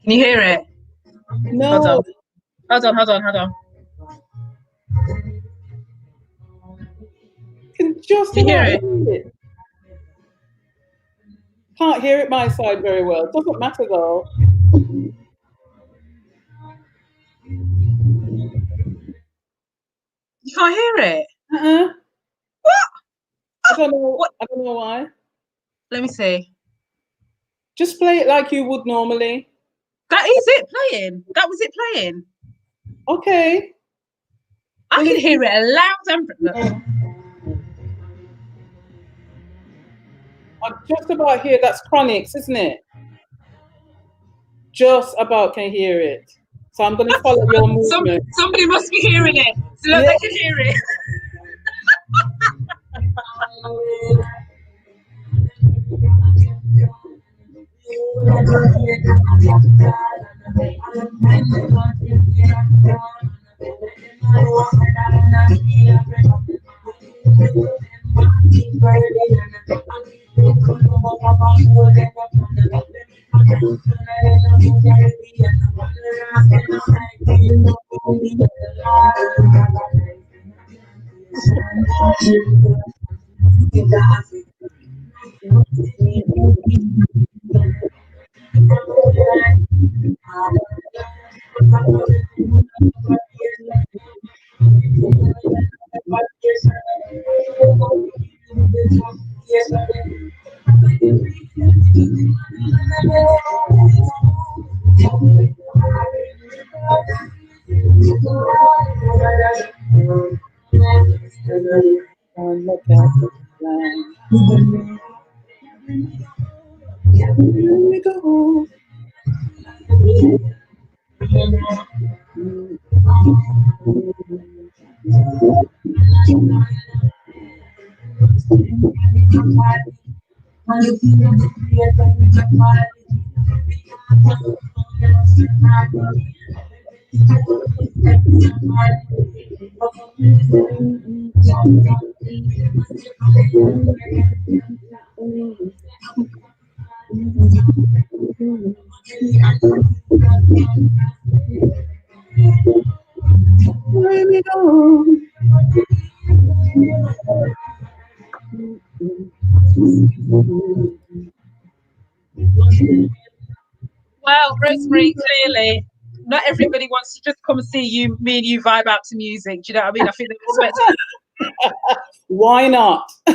Can you hear it? No. Hold on. Can just Can you hear about it? hear it. Can't hear it my side very well. Doesn't matter though. You can't hear it? What? I don't know. What? I don't know why. Let me see. Just play it like you would normally. That is it playing. That was it playing. Okay. I can hear it loud and I just about hear that's chronics, isn't it? Just about can hear it. So I'm going to follow your movement. Somebody must be hearing it. So look, they can hear it. Well, Rosemary, clearly, not everybody wants to just come and see me and you vibe out to music. Do you know what I mean? I think they expect. Why not? I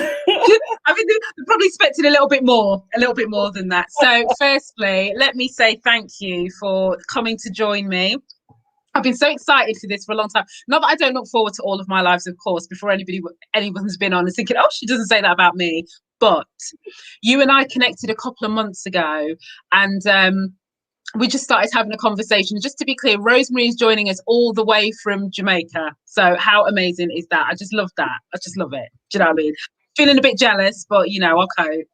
mean, they're probably expecting a little bit more than that. So, firstly, let me say thank you for coming to join me. I've been so excited for this for a long time. Not that I don't look forward to all of my lives, of course, before anyone's been on and thinking, oh, she doesn't say that about me. But you and I connected a couple of months ago, and we just started having a conversation. Just to be clear, Rosemary is joining us all the way from Jamaica. So how amazing is that? I just love that. I just love it. Do you know what I mean? Feeling a bit jealous, but I'll cope.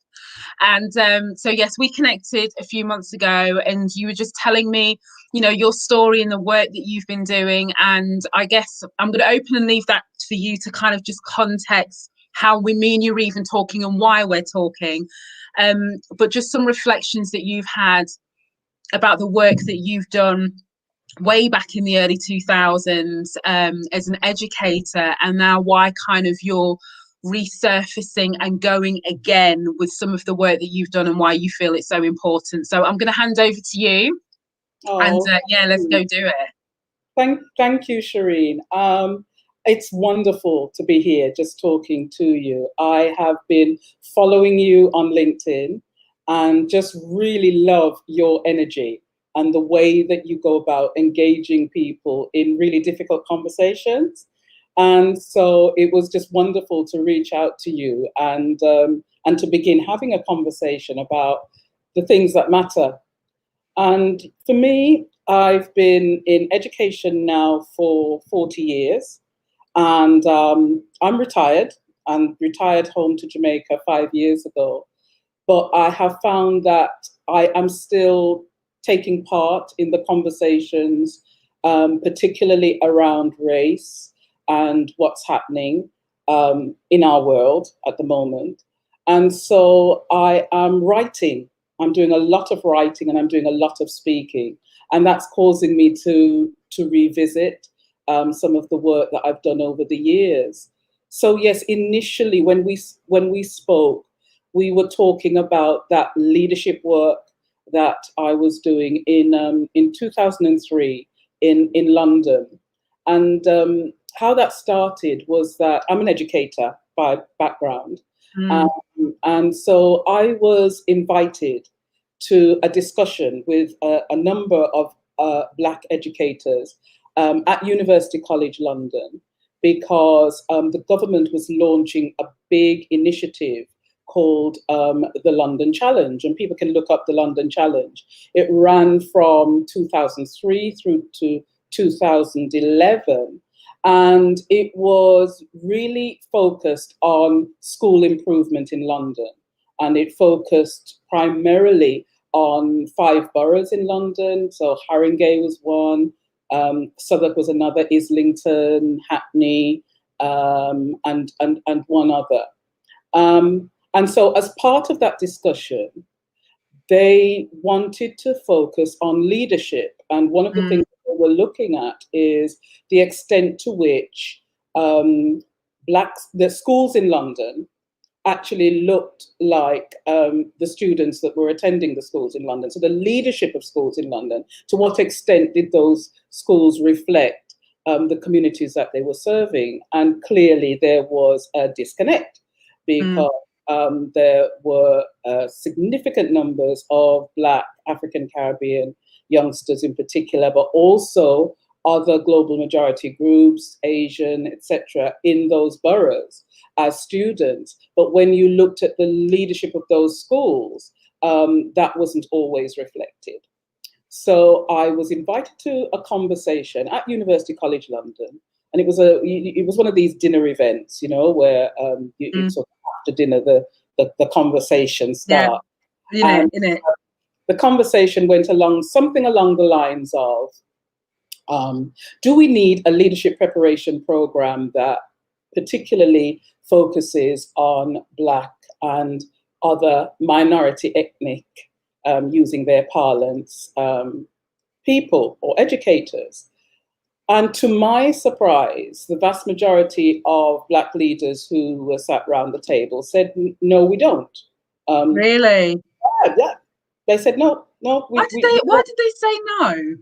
And so yes, we connected a few months ago, and you were just telling me, your story and the work that you've been doing. And I guess I'm going to open and leave that for you to kind of just context how me and you are even talking and why we're talking. But just some reflections that you've had about the work that you've done way back in the early 2000s as an educator, and now why kind of you're resurfacing and going again with some of the work that you've done and why you feel it's so important. So I'm going to hand over to you. And let's go do it. Thank you, Shireen. It's wonderful to be here just talking to you. I have been following you on LinkedIn and just really love your energy and the way that you go about engaging people in really difficult conversations. And so it was just wonderful to reach out to you and to begin having a conversation about the things that matter. And for me, I've been in education now for 40 years, and I'm retired. I'm retired home to Jamaica 5 years ago. But I have found that I am still taking part in the conversations, particularly around race and what's happening in our world at the moment. And so I am writing. I'm doing a lot of writing and I'm doing a lot of speaking. And that's causing me to revisit some of the work that I've done over the years. So yes, initially when we spoke, we were talking about that leadership work that I was doing in 2003 in London. And how that started was that I'm an educator by background. And so I was invited to a discussion with a number of Black educators at University College London, because the government was launching a big initiative called the London Challenge, and people can look up the London Challenge. It ran from 2003 through to 2011, and it was really focused on school improvement in London, and it focused primarily on 5 boroughs in London. So Haringey was one, Southwark was another, Islington, Hackney, and one other. And so as part of that discussion, they wanted to focus on leadership. And one of the things that we're looking at is the extent to which the schools in London actually looked like the students that were attending the schools in London. So the leadership of schools in London, to what extent did those schools reflect the communities that they were serving? And clearly there was a disconnect, because there were significant numbers of Black, African Caribbean youngsters in particular, but also other global majority groups, Asian, etc., in those boroughs as students. But when you looked at the leadership of those schools, that wasn't always reflected. So I was invited to a conversation at University College London, and it was one of these dinner events, you know, where you sort of after dinner the conversation starts. Yeah, in it. The conversation went something along the lines of, do we need a leadership preparation program that particularly focuses on Black and other minority ethnic, using their parlance, people or educators? And to my surprise, the vast majority of Black leaders who were sat around the table said, no, we don't. Really? Yeah. They said, no. Why did they say no?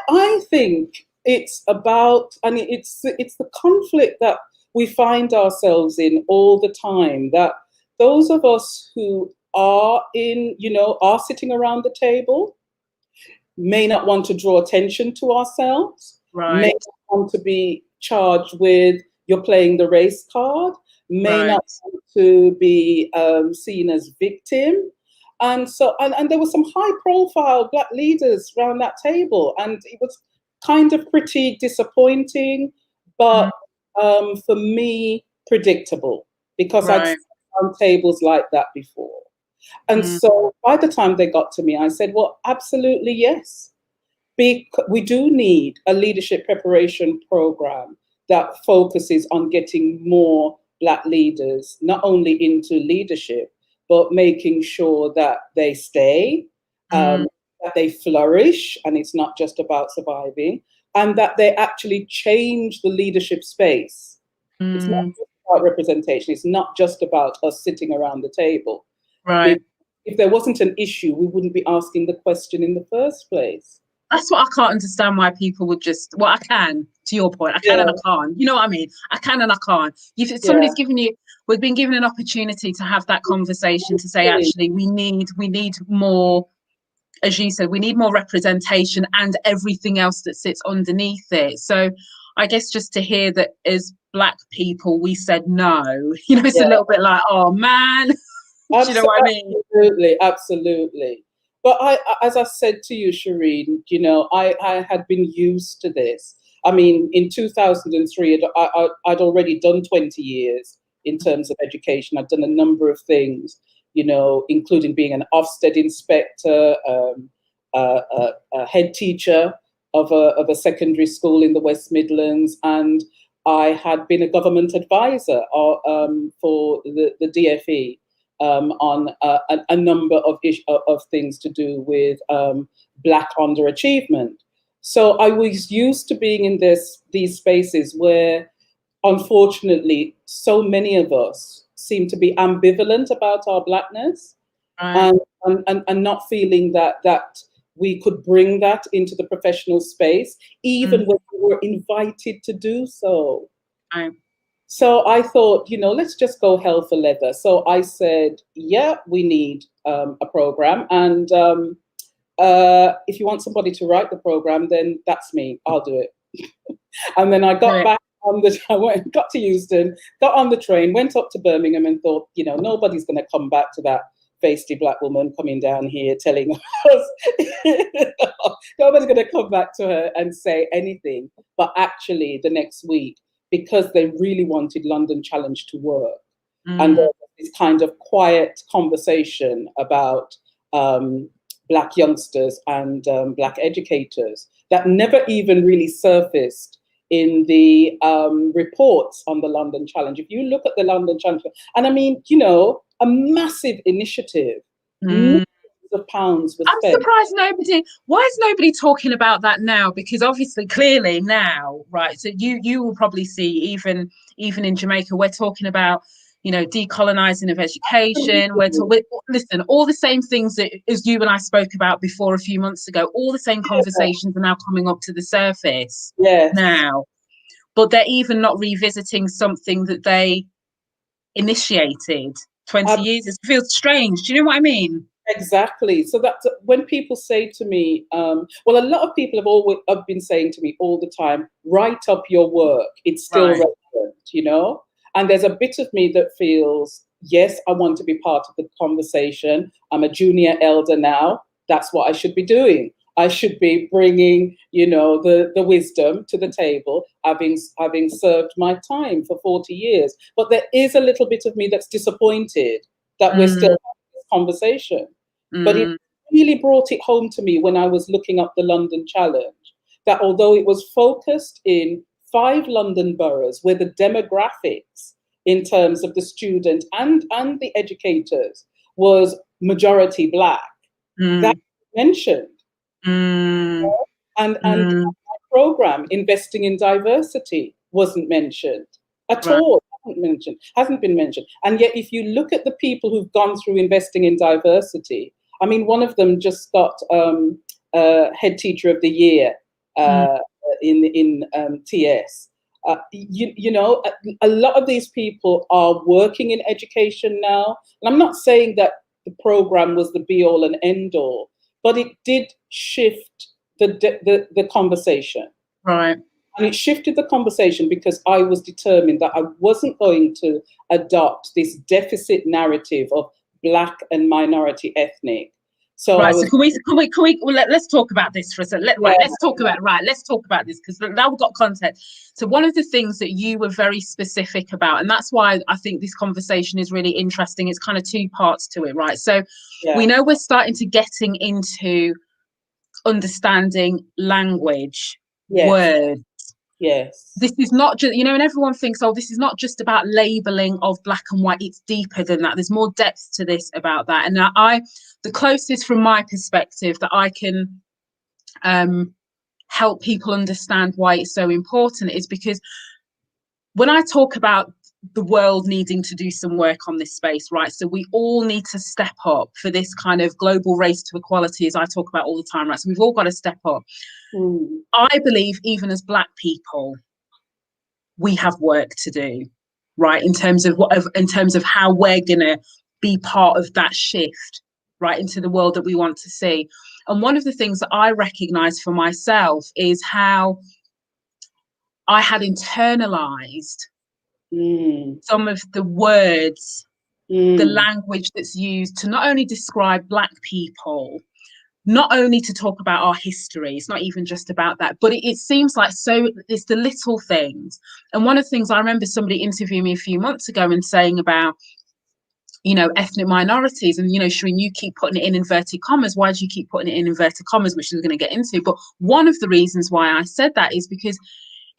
I think it's about, it's the conflict that we find ourselves in all the time, that those of us who are are sitting around the table may not want to draw attention to ourselves, right, may not want to be charged with you're playing the race card, may not want to be seen as victim. And so, and there were some high profile Black leaders around that table, and it was kind of pretty disappointing, but for me, predictable, because I'd sat on tables like that before. And so by the time they got to me, I said, well, absolutely yes. We do need a leadership preparation program that focuses on getting more Black leaders, not only into leadership, but making sure that they stay, that they flourish, and it's not just about surviving, and that they actually change the leadership space. It's not just about representation. It's not just about us sitting around the table. Right. If there wasn't an issue, we wouldn't be asking the question in the first place. That's what I can't understand, why people would just, well, I can, to your point, I can and I can't. You know what I mean? I can and I can't. If somebody's we've been given an opportunity to have that conversation, to say, actually, we need more, as you said, we need more representation and everything else that sits underneath it. So I guess just to hear that as Black people, we said no, it's a little bit like, oh man, do you know what I mean? Absolutely. But as I said to you, Shireen, I had been used to this. I mean, in 2003, I'd already done 20 years in terms of education. I'd done a number of things, including being an Ofsted inspector, a head teacher of a secondary school in the West Midlands, and I had been a government advisor for the DFE on a number of things to do with Black underachievement. So I was used to being in these spaces where, unfortunately, so many of us seem to be ambivalent about our Blackness, Right. and not feeling that we could bring that into the professional space, even when we were invited to do so. Right. So I thought, let's just go hell for leather. So I said, yeah, we need a program. And if you want somebody to write the program, then that's me. I'll do it. And then I got back got to Houston, got on the train, went up to Birmingham and thought, nobody's going to come back to that feisty Black woman coming down here telling us. Nobody's going to come back to her and say anything. But actually, the next week, because they really wanted London Challenge to work, and there was this kind of quiet conversation about Black youngsters and Black educators that never even really surfaced in the reports on the London Challenge. If you look at the London Challenge, and I mean, a massive initiative, millions of pounds was spent. I'm surprised why is nobody talking about that now? Because obviously, clearly now, right, so you will probably see even in Jamaica, we're talking about, decolonizing of education. Listen, all the same things that as you and I spoke about before a few months ago, all the same conversations are now coming up to the surface now. But they're even not revisiting something that they initiated 20 years. It feels strange. Do you know what I mean? Exactly. So that when people say to me, a lot of people have been saying to me all the time, write up your work. It's still relevant, And there's a bit of me that feels, yes, I want to be part of the conversation. I'm a junior elder now. That's what I should be doing. I should be bringing, the wisdom to the table, having served my time for 40 years. But there is a little bit of me that's disappointed that we're still having this conversation. But it really brought it home to me when I was looking up the London Challenge, that although it was focused in 5 London boroughs where the demographics in terms of the student and the educators was majority Black, that was mentioned. And my program, Investing in Diversity, wasn't mentioned at all. Hasn't been mentioned. And yet, if you look at the people who've gone through Investing in Diversity, I mean, one of them just got Head Teacher of the Year in TS. A lot of these people are working in education now. And I'm not saying that the program was the be all and end all, but it did shift the conversation. Right. And it shifted the conversation because I was determined that I wasn't going to adopt this deficit narrative of Black and minority ethnic. So so can we let's talk about this for a second. Let's talk about this because now we've got content. So one of the things that you were very specific about, and that's why I think this conversation is really interesting. It's kind of 2 parts to it, right? So we know we're starting to getting into understanding language, words. Yes. This is not just, and everyone thinks, this is not just about labeling of Black and white. It's deeper than that. There's more depth to this about that. And the closest from my perspective that I can help people understand why it's so important is because when I talk about the world needing to do some work on this space, right? So we all need to step up for this kind of global race to equality, as I talk about all the time, right? So we've all got to step up. I believe even as Black people, we have work to do, right? In terms of how we're gonna be part of that shift, right, into the world that we want to see. And one of the things that I recognize for myself is how I had internalized some of the words, the language that's used to not only describe Black people, not only to talk about our history, it's not even just about that, but it seems like it's the little things. And one of the things I remember somebody interviewing me a few months ago and saying about, ethnic minorities, and, Shireen, you keep putting it in inverted commas. Why do you keep putting it in inverted commas, which we're going to get into? But one of the reasons why I said that is because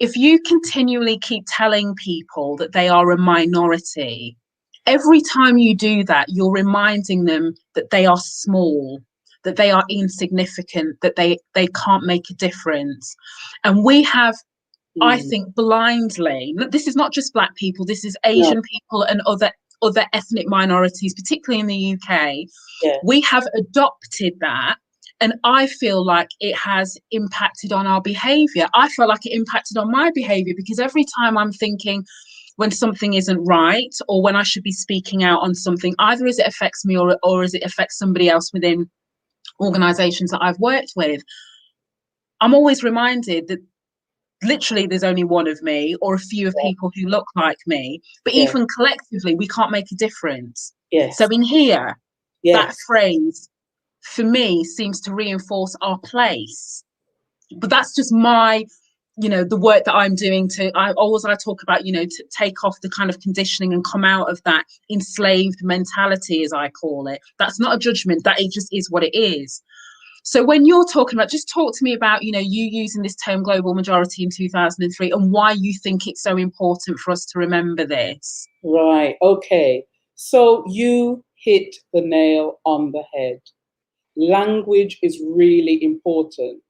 if you continually keep telling people that they are a minority, every time you do that, you're reminding them that they are small, that they are insignificant, that they can't make a difference. And we have, I think, blindly, this is not just Black people, this is Asian people and other ethnic minorities, particularly in the UK. We have adopted that. And I feel like it has impacted on our behaviour. I feel like it impacted on my behaviour, because every time I'm thinking when something isn't right, or when I should be speaking out on something, either as it affects me or as it affects somebody else within organisations that I've worked with, I'm always reminded that literally there's only one of me, or a few of people who look like me, but even collectively we can't make a difference. So in here, that phrase for me seems to reinforce our place. But that's just my, the work that I'm doing I talk about, to take off the kind of conditioning and come out of that enslaved mentality, as I call it. That's not a judgment, that it just is what it is. So when you're talking about, just talk to me about, you using this term global majority in 2003 and why you think it's so important for us to remember this. Right. Okay. So you hit the nail on the head. Language is really important,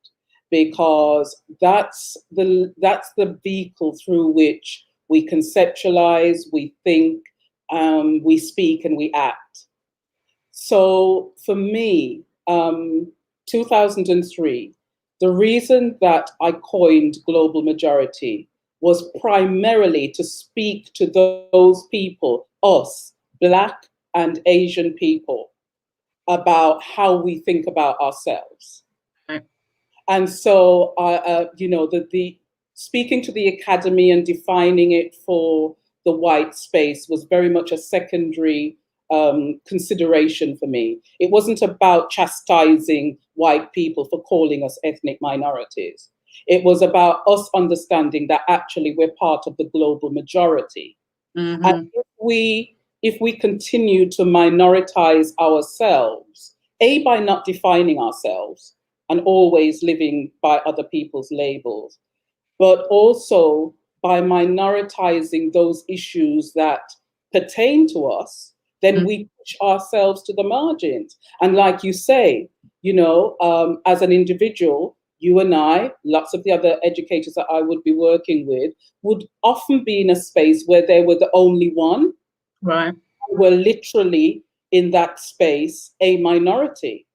because that's the vehicle through which we conceptualize, we think, we speak, and we act. So for me, 2003, the reason that I coined global majority was primarily to speak to those people, us, Black and Asian people, about how we think about ourselves. Right. And so, the speaking to the academy and defining it for the white space was very much a secondary consideration for me. It wasn't about chastising white people for calling us ethnic minorities. It was about us understanding that actually we're part of the global majority. Mm-hmm. And if we continue to minoritize ourselves, by not defining ourselves and always living by other people's labels, but also by minoritizing those issues that pertain to us, then we push ourselves to the margins. And like you say, as an individual, you and I, lots of the other educators that I would be working with, would often be in a space where they were the only one. Right. We're literally in that space a minority.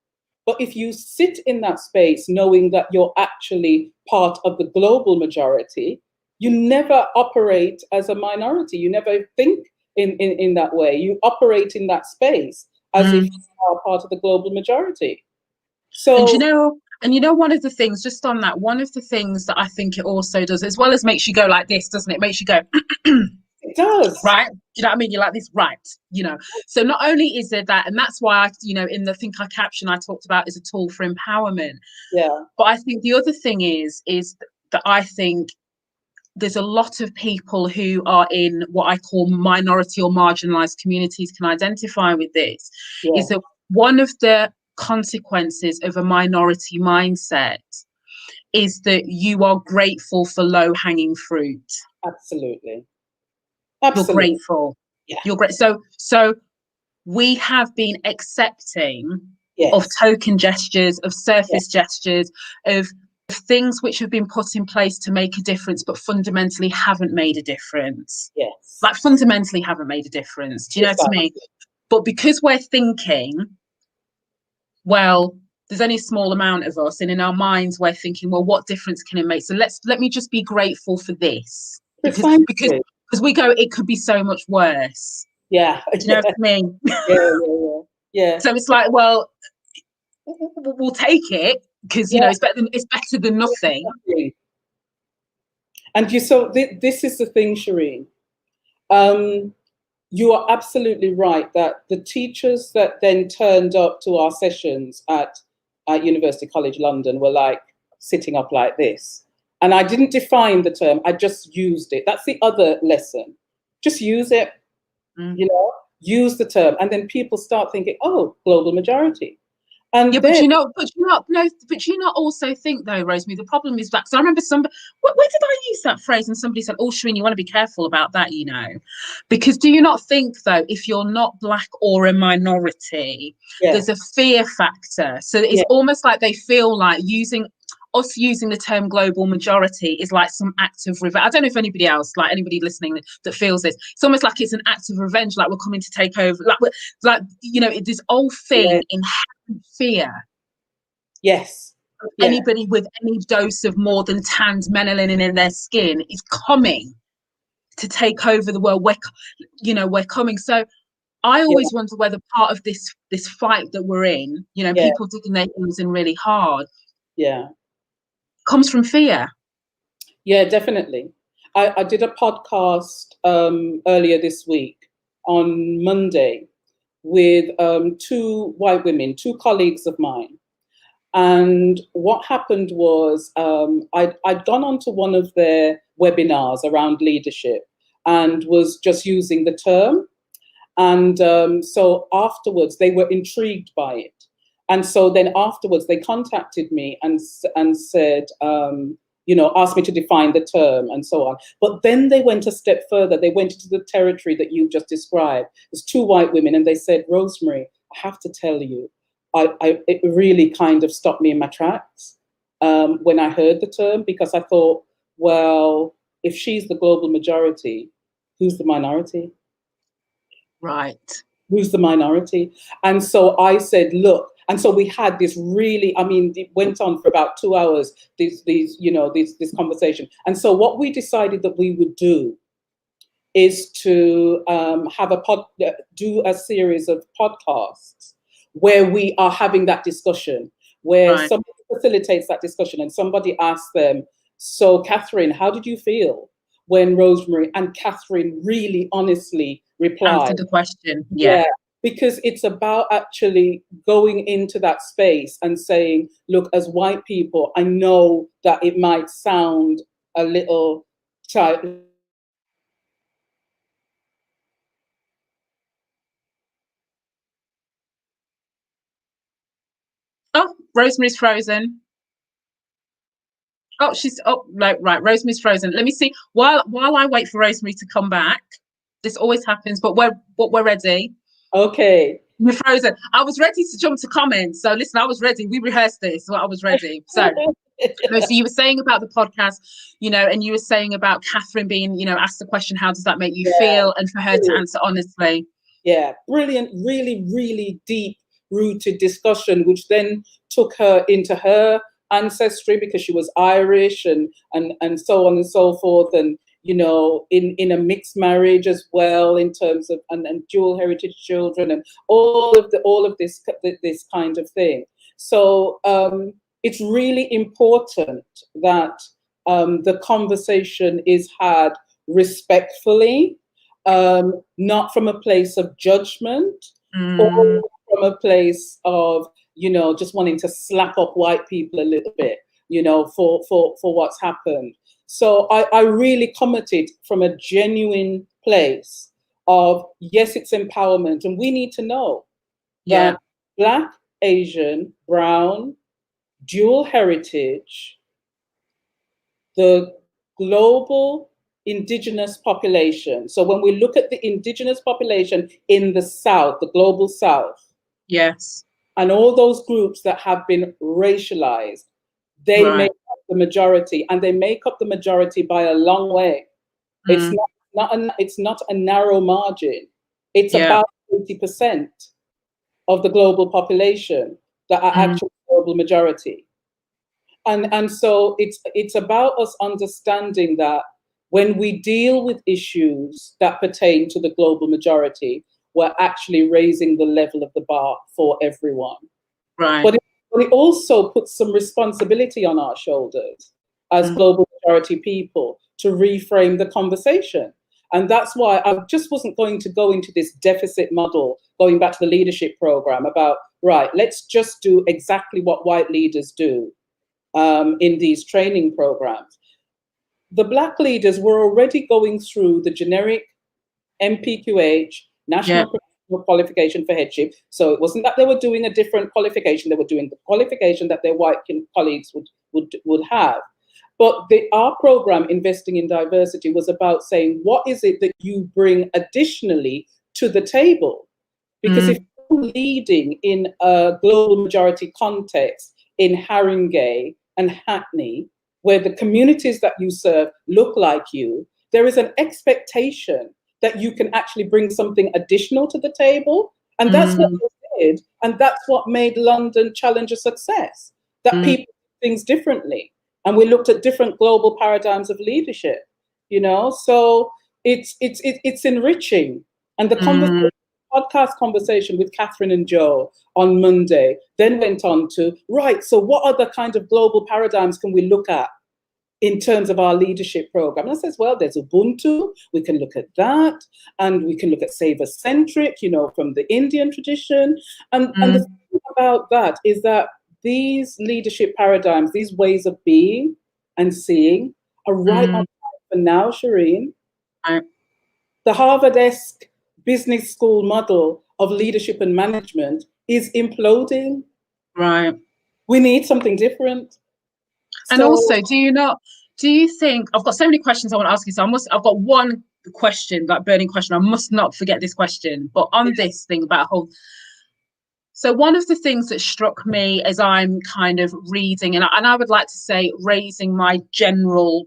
But if you sit in that space knowing that you're actually part of the global majority, you never operate as a minority. You never think in that way. You operate in that space as if you are part of the global majority. So, and one of the things, just on that, one of the things that I think it also does, as well as makes you go like this, doesn't it? It makes you go, it does. Right? Do you know what I mean? You're like this, right? So not only is there that, and that's why in the Think I Caption, I talked about is a tool for empowerment. Yeah. But I think the other thing is that I think there's a lot of people who are in what I call minority or marginalized communities can identify with this. Yeah. Is that one of the consequences of a minority mindset is that you are grateful for low-hanging fruit. Absolutely. You're grateful. Yeah. You're great. So we have been accepting of token gestures, of surface gestures, of things which have been put in place to make a difference, but fundamentally haven't made a difference. Yes. Like fundamentally haven't made a difference. Do you know what I mean? But because we're thinking, well, there's only a small amount of us, and in our minds we're thinking, well, what difference can it make? So let me just be grateful for this. Because we go, it could be so much worse. Yeah. Do you know what I mean? Yeah. So it's like, well, we'll take it because it's better than nothing. And this is the thing, Shireen. You are absolutely right that the teachers that then turned up to our sessions at University College London were like sitting up like this. And I didn't define the term, I just used it. That's the other lesson. Just use it, use the term. And then people start thinking, oh, global majority. And Yeah, then, but you not also think though, Rosemary, the problem is that, because I remember where did I use that phrase? And somebody said, "Oh, Shireen, you want to be careful about that, because do you not think though, if you're not Black or a minority, yeah, there's a fear factor. So it's yeah, almost like they feel like using the term global majority is like some act of revenge. I don't know if anybody listening that feels this. It's almost like it's an act of revenge, like we're coming to take over, this old yeah, thing in fear. yes, yeah, Anybody with any dose of more than tanned melanin in their skin is coming to take over the world. We're coming. So I yeah, always wonder whether part of this fight that we're in, yeah, people digging their heels in really hard, yeah, comes from fear. yeah, definitely. I did a podcast earlier this week on Monday with two white women, two colleagues of mine. And what happened was I'd gone onto one of their webinars around leadership and was just using the term. And so afterwards, they were intrigued by it. And so then afterwards, they contacted me and said, asked me to define the term and so on. But then they went a step further. They went into the territory that you just described. There's two white women, and they said, Rosemary, I have to tell you, it really kind of stopped me in my tracks when I heard the term, because I thought, well, if she's the global majority, who's the minority? Right. Who's the minority? And so I said, look, and so we had this really, it went on for about 2 hours, this conversation. And so what we decided that we would do is to do a series of podcasts where we are having that discussion, where Right. somebody facilitates that discussion and somebody asks them, so Catherine, how did you feel when Rosemary, and Catherine really honestly replied, Answer the question. Yeah. yeah, because it's about actually going into that space and saying, look, as white people, I know that it might sound a little child. Oh, Rosemary's Frozen. Oh, right. Rosemary's Frozen. Let me see. While I wait for Rosemary to come back, this always happens, but we're ready. Okay. We're frozen. I was ready to jump to comments. So listen, I was ready. We rehearsed this, so I was ready. So so you were saying about the podcast, and you were saying about Catherine being, asked the question, how does that make you feel? And for her to answer honestly. Yeah, brilliant, really, really deep rooted discussion, which then took her into her ancestry because she was Irish and so on and so forth. And, in a mixed marriage as well, in terms of and dual heritage children and all of this kind of thing. So it's really important that the conversation is had respectfully, not from a place of judgment or from a place of, just wanting to slap up white people a little bit, for what's happened. So I really commented from a genuine place of, yes, it's empowerment. And we need to know that Black, Asian, Brown, dual heritage, the global indigenous population. So when we look at the indigenous population in the South, the global South, Yes, and all those groups that have been racialized, they make up the majority, and they make up the majority by a long way. It's not a narrow margin. It's about 80% of the global population that are actual global majority. And so it's about us understanding that when we deal with issues that pertain to the global majority, we're actually raising the level of the bar for everyone. right. But it also puts some responsibility on our shoulders as global majority people to reframe the conversation. And that's why I just wasn't going to go into this deficit model, going back to the leadership program about, right, let's just do exactly what white leaders do in these training programs. The Black leaders were already going through the generic NPQH, National qualification for headship. So it wasn't that they were doing a different qualification, they were doing the qualification that their white colleagues would have. But our program, Investing in Diversity, was about saying, what is it that you bring additionally to the table? Because if you're leading in a global majority context in Haringey and Hackney, where the communities that you serve look like you, there is an expectation that you can actually bring something additional to the table. And that's what we did. And that's what made London Challenge a success, that people do things differently. And we looked at different global paradigms of leadership, you know? So it's enriching. And the podcast conversation with Catherine and Joe on Monday then went on to, right, so what other kind of global paradigms can we look at in terms of our leadership program? And I says, well, there's Ubuntu, we can look at that, and we can look at Saver-centric, you know, from the Indian tradition. And the thing about that is that these leadership paradigms, these ways of being and seeing are right on time for now, Shireen. The Harvard-esque business school model of leadership and management is imploding. Right. We need something different. And also, do you think, I've got so many questions I want to ask you, so I've got one question, that burning question. I must not forget this question, but on this thing about so one of the things that struck me as I'm kind of reading, and I would like to say raising my general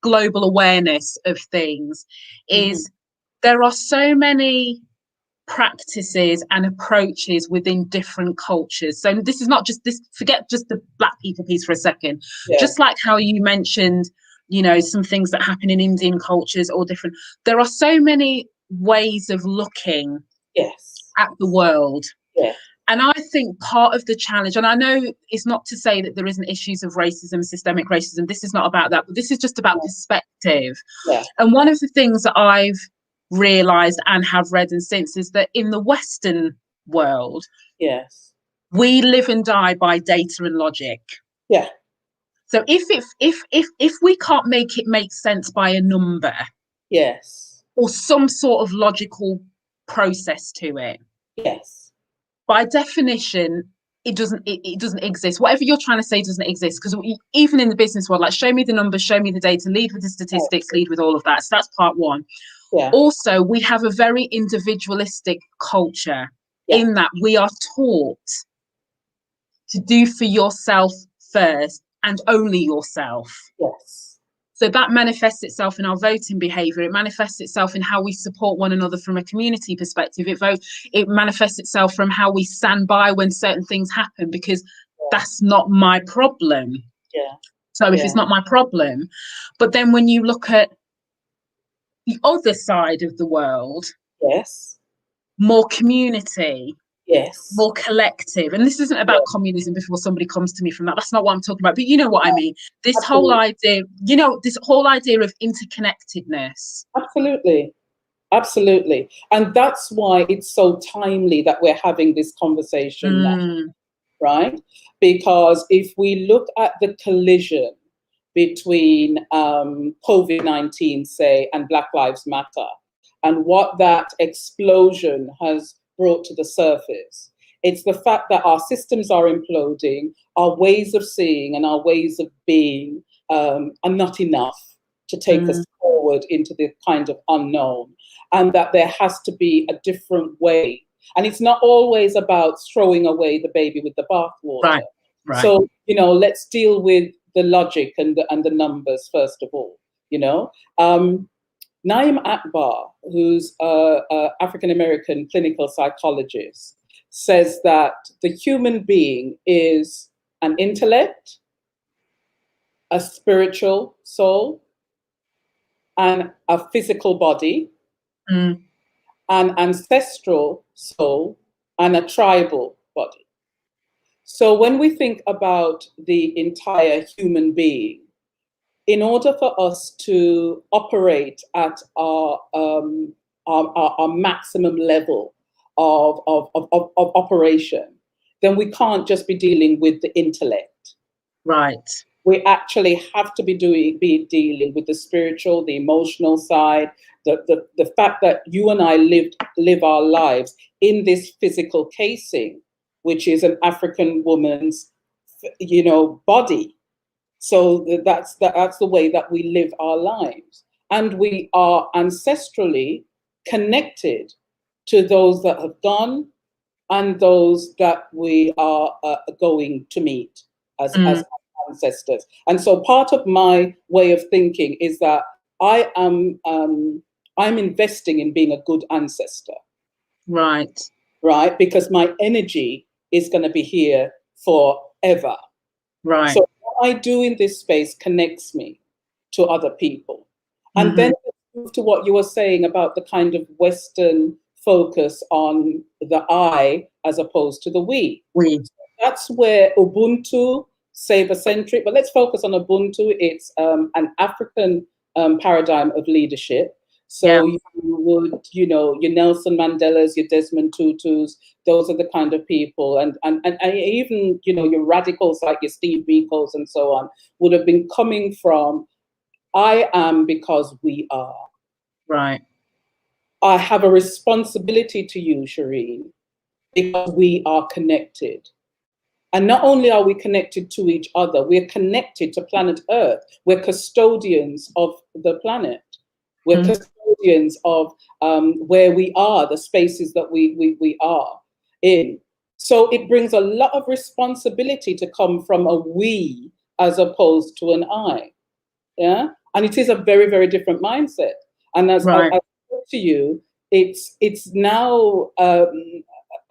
global awareness of things, is there are so many practices and approaches within different cultures. So this is not just this, forget just the Black people piece for a second. Just like how you mentioned, you know, some things that happen in Indian cultures or different, there are so many ways of looking at the world. And I think part of the challenge, and I know it's not to say that there isn't issues of racism, systemic racism, this is not about that, but this is just about perspective. And one of the things that I've realized and have read and since is that in the Western world, we live and die by data and logic. So if we can't make it make sense by a number, or some sort of logical process to it, by definition, it doesn't exist. Whatever you're trying to say doesn't exist, because even in the business world, like, show me the numbers, show me the data, lead with the statistics, lead with all of that. So that's part one. Also, we have a very individualistic culture in that we are taught to do for yourself first and only yourself. So that manifests itself in our voting behaviour. It manifests itself in how we support one another from a community perspective. It manifests itself from how we stand by when certain things happen, because that's not my problem. So if it's not my problem, but then when you look at the other side of the world, more community, more collective. And this isn't about communism before somebody comes to me from that. That's not what I'm talking about. But you know what I mean? This whole idea, you know, this whole idea of interconnectedness. Absolutely. And that's why it's so timely that we're having this conversation now, right? Because if we look at the collision between COVID-19, say, and Black Lives Matter, and what that explosion has brought to the surface, it's the fact that our systems are imploding, our ways of seeing and our ways of being are not enough to take us forward into the kind of unknown, and that there has to be a different way. And it's not always about throwing away the baby with the bathwater. So, you know, let's deal with the logic and the numbers first of all, you know. Naim Akbar, who's an African-American clinical psychologist, says that the human being is an intellect, a spiritual soul, and a physical body, an ancestral soul, and a tribal body. So when we think about the entire human being, in order for us to operate at our maximum level of operation, then we can't just be dealing with the intellect. We actually have to be dealing with the spiritual, the emotional side, the fact that you and I live our lives in this physical casing, which is an African woman's, body. So that's the way that we live our lives, and we are ancestrally connected to those that have gone and those that we are going to meet as ancestors. And so part of my way of thinking is that I'm investing in being a good ancestor. Right. Right? Because my energy is going to be here forever. Right. So what I do in this space connects me to other people. And then move to what you were saying about the kind of Western focus on the I as opposed to the we. So that's where Ubuntu, Saber-centric, but let's focus on Ubuntu. It's an African paradigm of leadership. So you would, your Nelson Mandelas, your Desmond Tutus, those are the kind of people, and even, your radicals like your Steve Biko's and so on would have been coming from, I am because we are. Right. I have a responsibility to you, Shireen, because we are connected. And not only are we connected to each other, we're connected to planet Earth. We're custodians of the planet. We're custodians of where we are, the spaces that we are in. So it brings a lot of responsibility to come from a we as opposed to an I. Yeah, and it is a very, very different mindset. And as I said to you, it's now an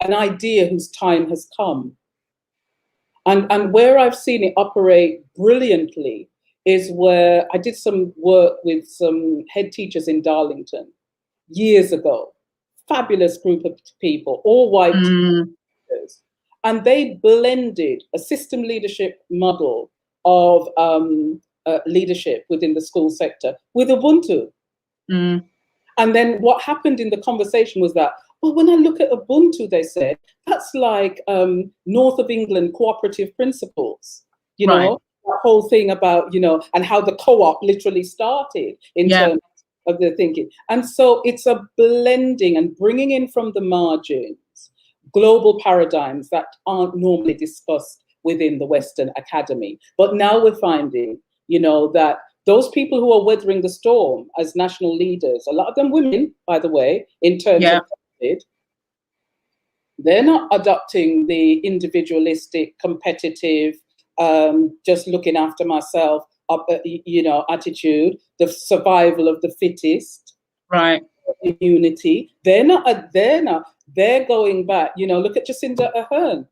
idea whose time has come. And where I've seen it operate brilliantly is where I did some work with some head teachers in Darlington years ago. Fabulous group of people, all white teachers. And they blended a system leadership model of leadership within the school sector with Ubuntu. And then what happened in the conversation was that, well, when I look at Ubuntu, they said, that's like North of England cooperative principles, that whole thing about, and how the co-op literally started in terms of the thinking. And so it's a blending and bringing in from the margins global paradigms that aren't normally discussed within the Western academy. But now we're finding, that those people who are weathering the storm as national leaders, a lot of them women, by the way, in terms of COVID, they're not adopting the individualistic, competitive, just looking after myself, attitude, the survival of the fittest, immunity. They're not. They're going back. Look at Jacinda Ardern.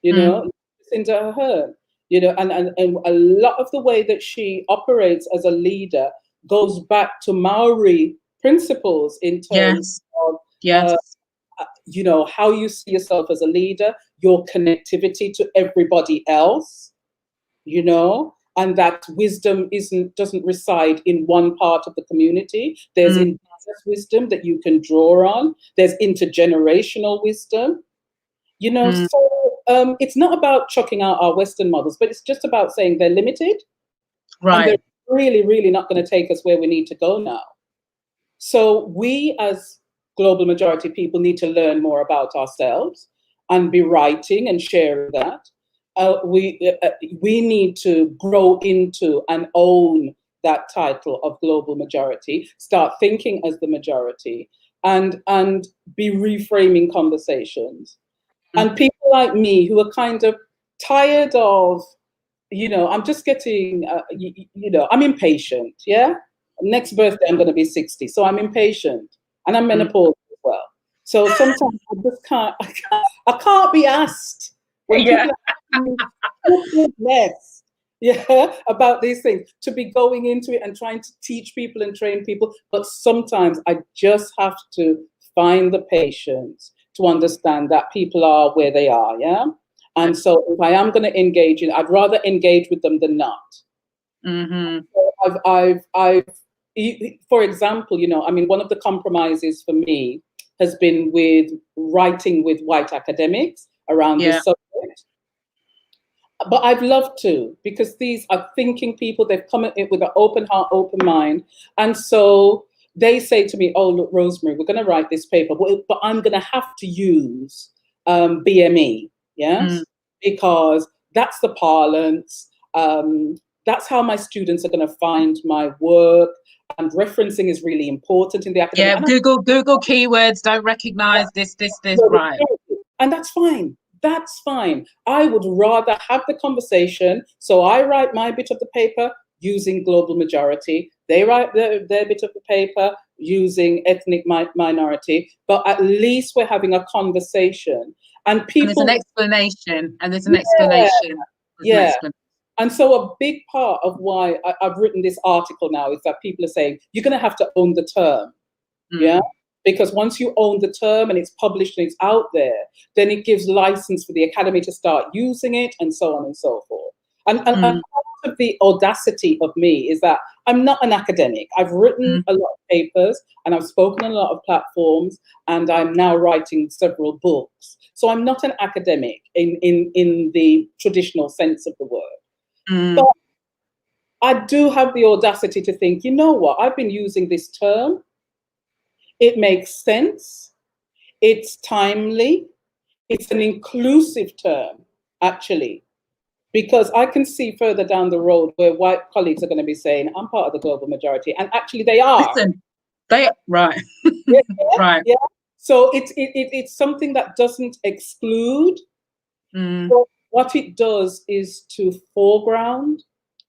Jacinda Ardern. And a lot of the way that she operates as a leader goes back to Maori principles in terms of how you see yourself as a leader, your connectivity to everybody else, and that wisdom doesn't reside in one part of the community. There's indigenous wisdom that you can draw on. There's intergenerational wisdom, so it's not about chucking out our Western models, but it's just about saying they're limited. And they're really, really not going to take us where we need to go now. So we as global majority people need to learn more about ourselves and be writing and sharing that. We need to grow into and own that title of global majority, start thinking as the majority, and be reframing conversations. And people like me who are kind of tired of, I'm just getting, I'm impatient, Next birthday, I'm going to be 60, so I'm impatient. And I'm menopausal as well. So sometimes I can't be asked when people are less, about these things, to be going into it and trying to teach people and train people. But sometimes I just have to find the patience to understand that people are where they are, And so if I am going to engage I'd rather engage with them than not. So I've for example, one of the compromises for me has been with writing with white academics around this subject. but I'd love to, because these are thinking people. They've come at it with an open heart, open mind. And so they say to me, oh, look, Rosemary, we're going to write this paper, but I'm going to have to use BME, yes? Because that's the parlance. That's how my students are going to find my work. And referencing is really important in the academic. Yeah, Google keywords, don't recognize this, right. And that's fine. That's fine. I would rather have the conversation. So I write my bit of the paper using global majority. They write their bit of the paper using ethnic minority. But at least we're having a conversation. And people. And there's an explanation. And there's an explanation. Yeah. And so a big part of why I've written this article now is that people are saying, you're going to have to own the term. Yeah. Because once you own the term and it's published and it's out there, then it gives license for the academy to start using it, and so on and so forth. And part of the audacity of me is that I'm not an academic. I've written a lot of papers and I've spoken on a lot of platforms, and I'm now writing several books. So I'm not an academic in the traditional sense of the word. But I do have the audacity to think, you know what, I've been using this term. It makes sense. It's timely. It's an inclusive term, actually, because I can see further down the road where white colleagues are going to be saying, I'm part of the global majority. And actually they are. Listen, right. Yeah, right. Yeah. So it's something that doesn't exclude. But what it does is to foreground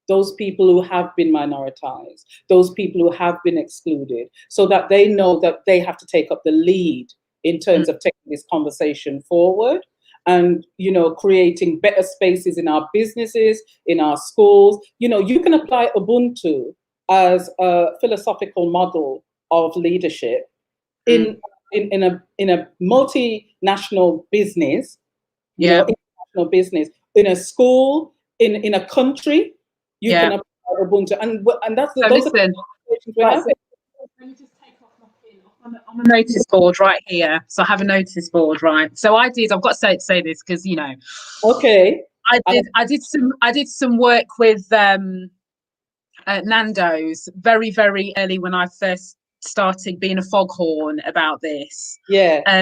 those people who have been minoritized, those people who have been excluded, so that they know that they have to take up the lead in terms of taking this conversation forward and, you know, creating better spaces in our businesses, in our schools. You know, you can apply Ubuntu as a philosophical model of leadership in a multinational business, you know, international business, in a school, in a country. You can apply Ubuntu, and that's so those listen, are let me just take off my pin. I'm a notice board right here. So I have a notice board, right? So I've got to say this because, you know, okay. I did some work with Nando's very, very early when I first started being a foghorn about this. Yeah.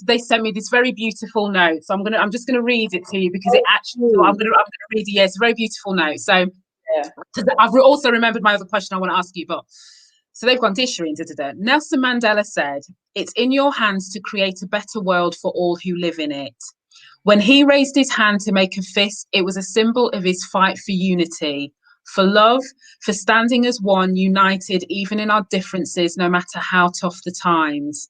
They sent me this very beautiful note. So I'm just gonna read it to you because it actually I'm gonna read it. Yeah, it's a very beautiful note. So I've also remembered my other question I want to ask you, but so they've gone, dear Shireen, Nelson Mandela said, it's in your hands to create a better world for all who live in it. When he raised his hand to make a fist, it was a symbol of his fight for unity, for love, for standing as one, united, even in our differences, no matter how tough the times.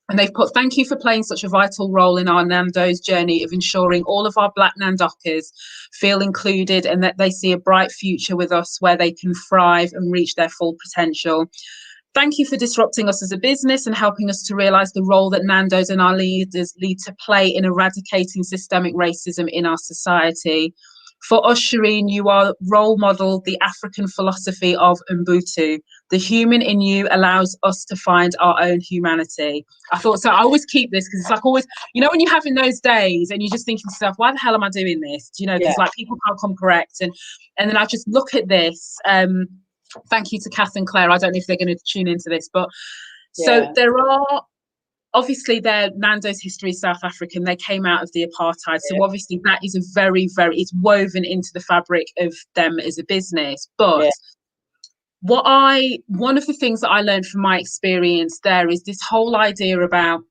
And they've put, thank you for playing such a vital role in our Nando's journey of ensuring all of our Black Nandockers feel included and that they see a bright future with us where they can thrive and reach their full potential. Thank you for disrupting us as a business and helping us to realise the role that Nando's and our leaders need to play in eradicating systemic racism in our society. For us, Shireen, you are role model, the African philosophy of Ubuntu. The human in you allows us to find our own humanity. I thought, so I always keep this because it's like always, you know, when you're having those days and you're just thinking to yourself, why the hell am I doing this? Do you know, because like people can't come correct. And then I just look at this. Thank you to Kath and Claire. I don't know if they're going to tune into this, but so there are, obviously their Nando's history is South African. They came out of the apartheid. So obviously that is a very, very, it's woven into the fabric of them as a business. But one of the things that I learned from my experience there is this whole idea about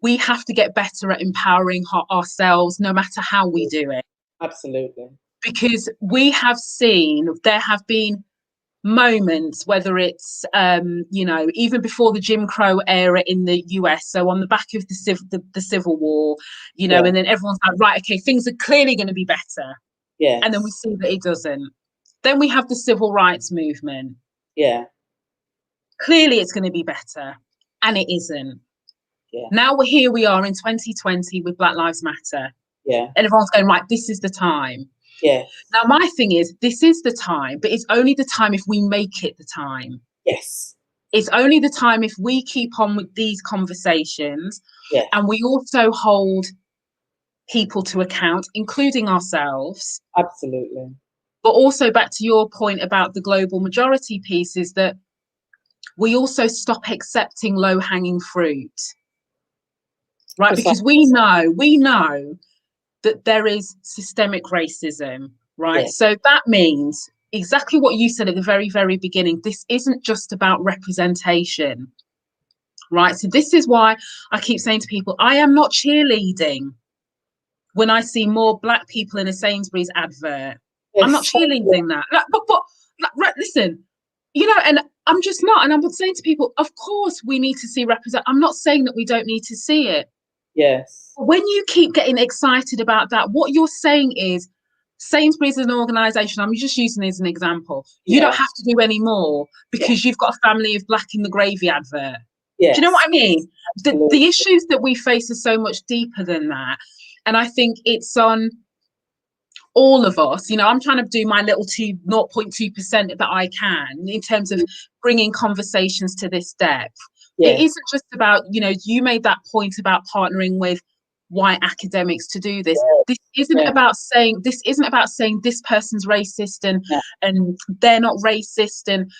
we have to get better at empowering ourselves, no matter how we do it. Absolutely. Because we have seen, there have been moments, whether it's, you know, even before the Jim Crow era in the US, so on the back of the Civil War, you know, and then everyone's like, right, okay, things are clearly going to be better. Yeah. And then we see that it doesn't. Then we have the civil rights movement. Yeah. Clearly it's going to be better. And it isn't. Yeah. Now here we are in 2020 with Black Lives Matter. Yeah. And everyone's going, right, this is the time. Yeah. Now, my thing is, this is the time, but it's only the time if we make it the time. Yes. It's only the time if we keep on with these conversations. Yeah. And we also hold people to account, including ourselves. Absolutely. But also back to your point about the global majority piece is that we also stop accepting low-hanging fruit, right? Because we know that there is systemic racism, right? Yes. So that means exactly what you said at the very, very beginning. This isn't just about representation, right? So this is why I keep saying to people, I am not cheerleading when I see more Black people in a Sainsbury's advert. I'm not cheerleading that. But listen, you know, and I'm just not. And I'm saying to people, of course we need to see represent. I'm not saying that we don't need to see it. Yes. When you keep getting excited about that, what you're saying is Sainsbury's is an organisation, I'm just using it as an example. You don't have to do any more because you've got a family of Black in the gravy advert. Yes. Do you know what I mean? The issues that we face are so much deeper than that. And I think it's on all of us. You know, I'm trying to do my little 0.2% that I can in terms of bringing conversations to this depth. It isn't just about, you know, you made that point about partnering with white academics to do this. This isn't about saying this person's racist and they're not racist and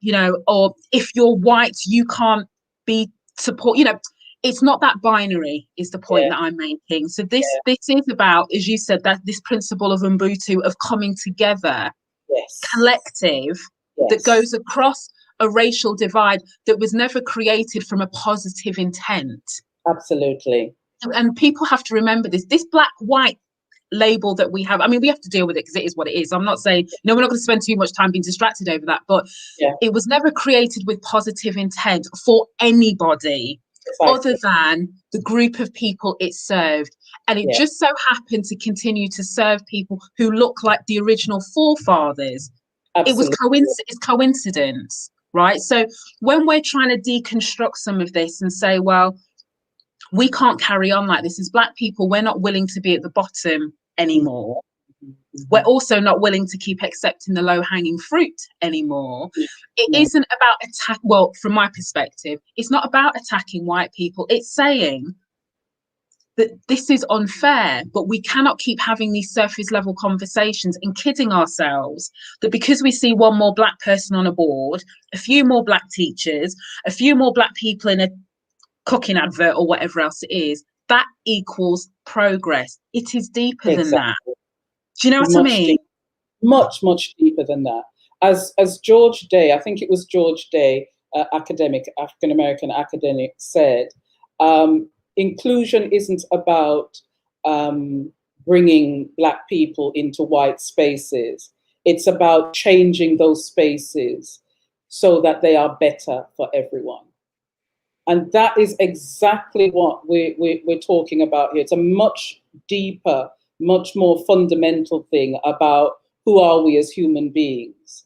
you know, or if you're white you can't be support, you know. It's not that binary is the point that I'm making. So this is about, as you said, that this principle of Ubuntu, of coming together, collective, that goes across a racial divide that was never created from a positive intent. Absolutely. And people have to remember this black-white label that we have. I mean, we have to deal with it because it is what it is. I'm not saying, no, we're not going to spend too much time being distracted over that, but it was never created with positive intent for anybody. Other than the group of people it served. And it just so happened to continue to serve people who look like the original forefathers. Absolutely. It's coincidence, right? So when we're trying to deconstruct some of this and say, well, we can't carry on like this as Black people, we're not willing to be at the bottom anymore. We're also not willing to keep accepting the low-hanging fruit anymore. It isn't about well, from my perspective, it's not about attacking white people. It's saying that this is unfair, but we cannot keep having these surface level conversations and kidding ourselves that because we see one more Black person on a board, a few more Black teachers, a few more Black people in a cooking advert or whatever else it is, that equals progress. It is deeper than that. Do you know what I mean? Much, much deeper than that. As George Day, I think it was George Day, African-American academic, said, inclusion isn't about bringing Black people into white spaces. It's about changing those spaces so that they are better for everyone. And that is exactly what we're talking about here. It's a much deeper, much more fundamental thing about who are we as human beings.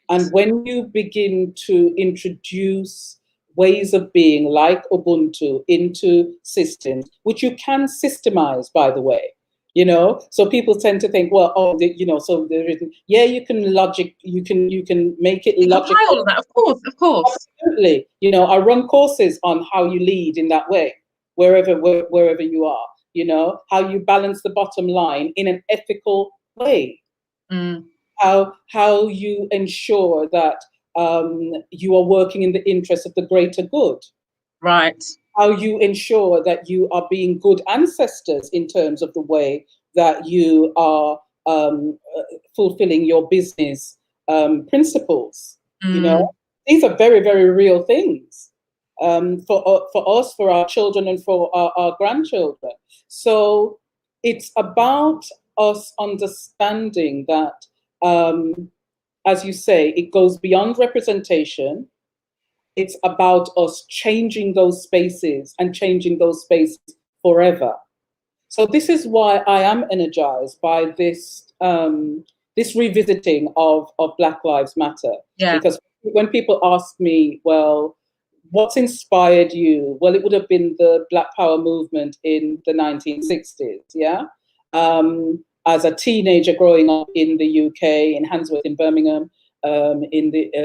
And when you begin to introduce ways of being like Ubuntu into systems, which you can systemize, by the way, you know, so people tend to think, well, you know, so there isn't, you can make it logical. All of that, of course. Absolutely. You know, I run courses on how you lead in that way, wherever you are, you know, how you balance the bottom line in an ethical way, how you ensure that you are working in the interest of the greater good. Right. How you ensure that you are being good ancestors in terms of the way that you are fulfilling your business principles. You know, these are very, very real things for us, for our children, and for our grandchildren. So it's about us understanding that, as you say, it goes beyond representation. It's about us changing those spaces and changing those spaces forever. So this is why I am energized by this this revisiting of Black Lives Matter. Yeah. Because when people ask me, well, what's inspired you? Well, it would have been the Black Power movement in the 1960s, yeah? As a teenager growing up in the UK, in Handsworth in Birmingham, in the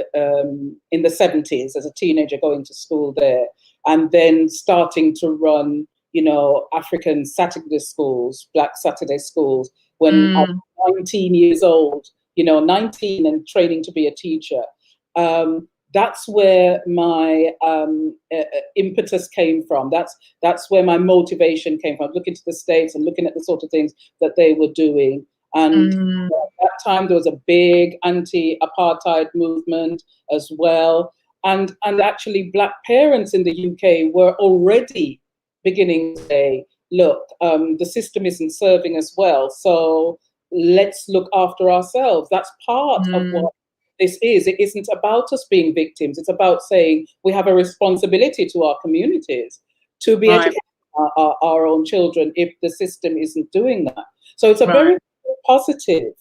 70s, as a teenager going to school there, and then starting to run, African Saturday schools, Black Saturday schools, when I was 19 years old, 19 and training to be a teacher. That's where my impetus came from. That's where my motivation came from. Looking to the States and looking at the sort of things that they were doing. And at that time, there was a big anti-apartheid movement as well. And actually, Black parents in the UK were already beginning to say, look, the system isn't serving us well, so let's look after ourselves. That's part of what this is. It isn't about us being victims. It's about saying we have a responsibility to our communities to be educating our own children if the system isn't doing that. So it's a very positive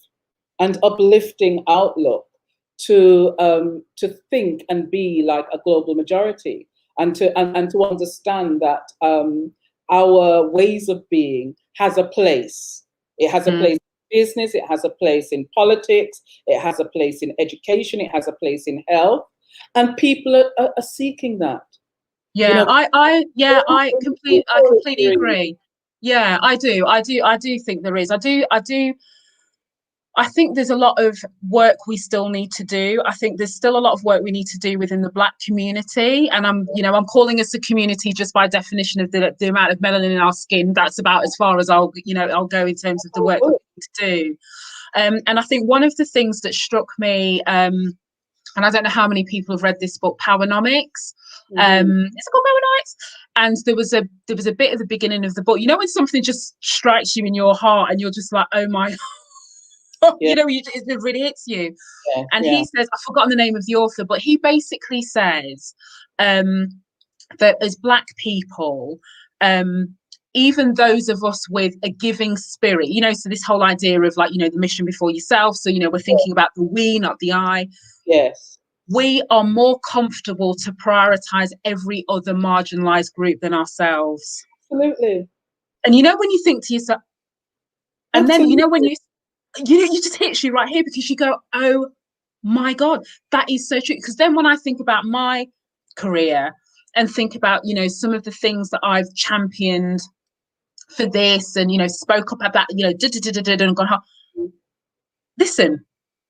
and uplifting outlook to think and be like a global majority, and to understand that our ways of being has a place. It has a place in business, it has a place in politics, it has a place in education, it has a place in health, and people are seeking that. Yeah, I completely agree. Yeah, I do think there is. I think there's a lot of work we still need to do. I think there's still a lot of work we need to do within the Black community. And I'm calling us a community just by definition of the amount of melanin in our skin. That's about as far as I'll go in terms of the work we need to do. And I think one of the things that struck me, and I don't know how many people have read this book, Powernomics. Is it called Powernomics? And there was a bit at the beginning of the book, when something just strikes you in your heart and you're just like, oh my, it really hits you. He says, I've forgotten the name of the author, but he basically says that as Black people, even those of us with a giving spirit, so this whole idea of the mission before yourself. So, we're thinking about the we, not the I. Yes. We are more comfortable to prioritize every other marginalized group than ourselves. Absolutely. And when you think to yourself, and then when you just hits you right here, because you go, oh my God, that is so true. Because then when I think about my career and think about, some of the things that I've championed for this and, spoke up about, and gone, listen,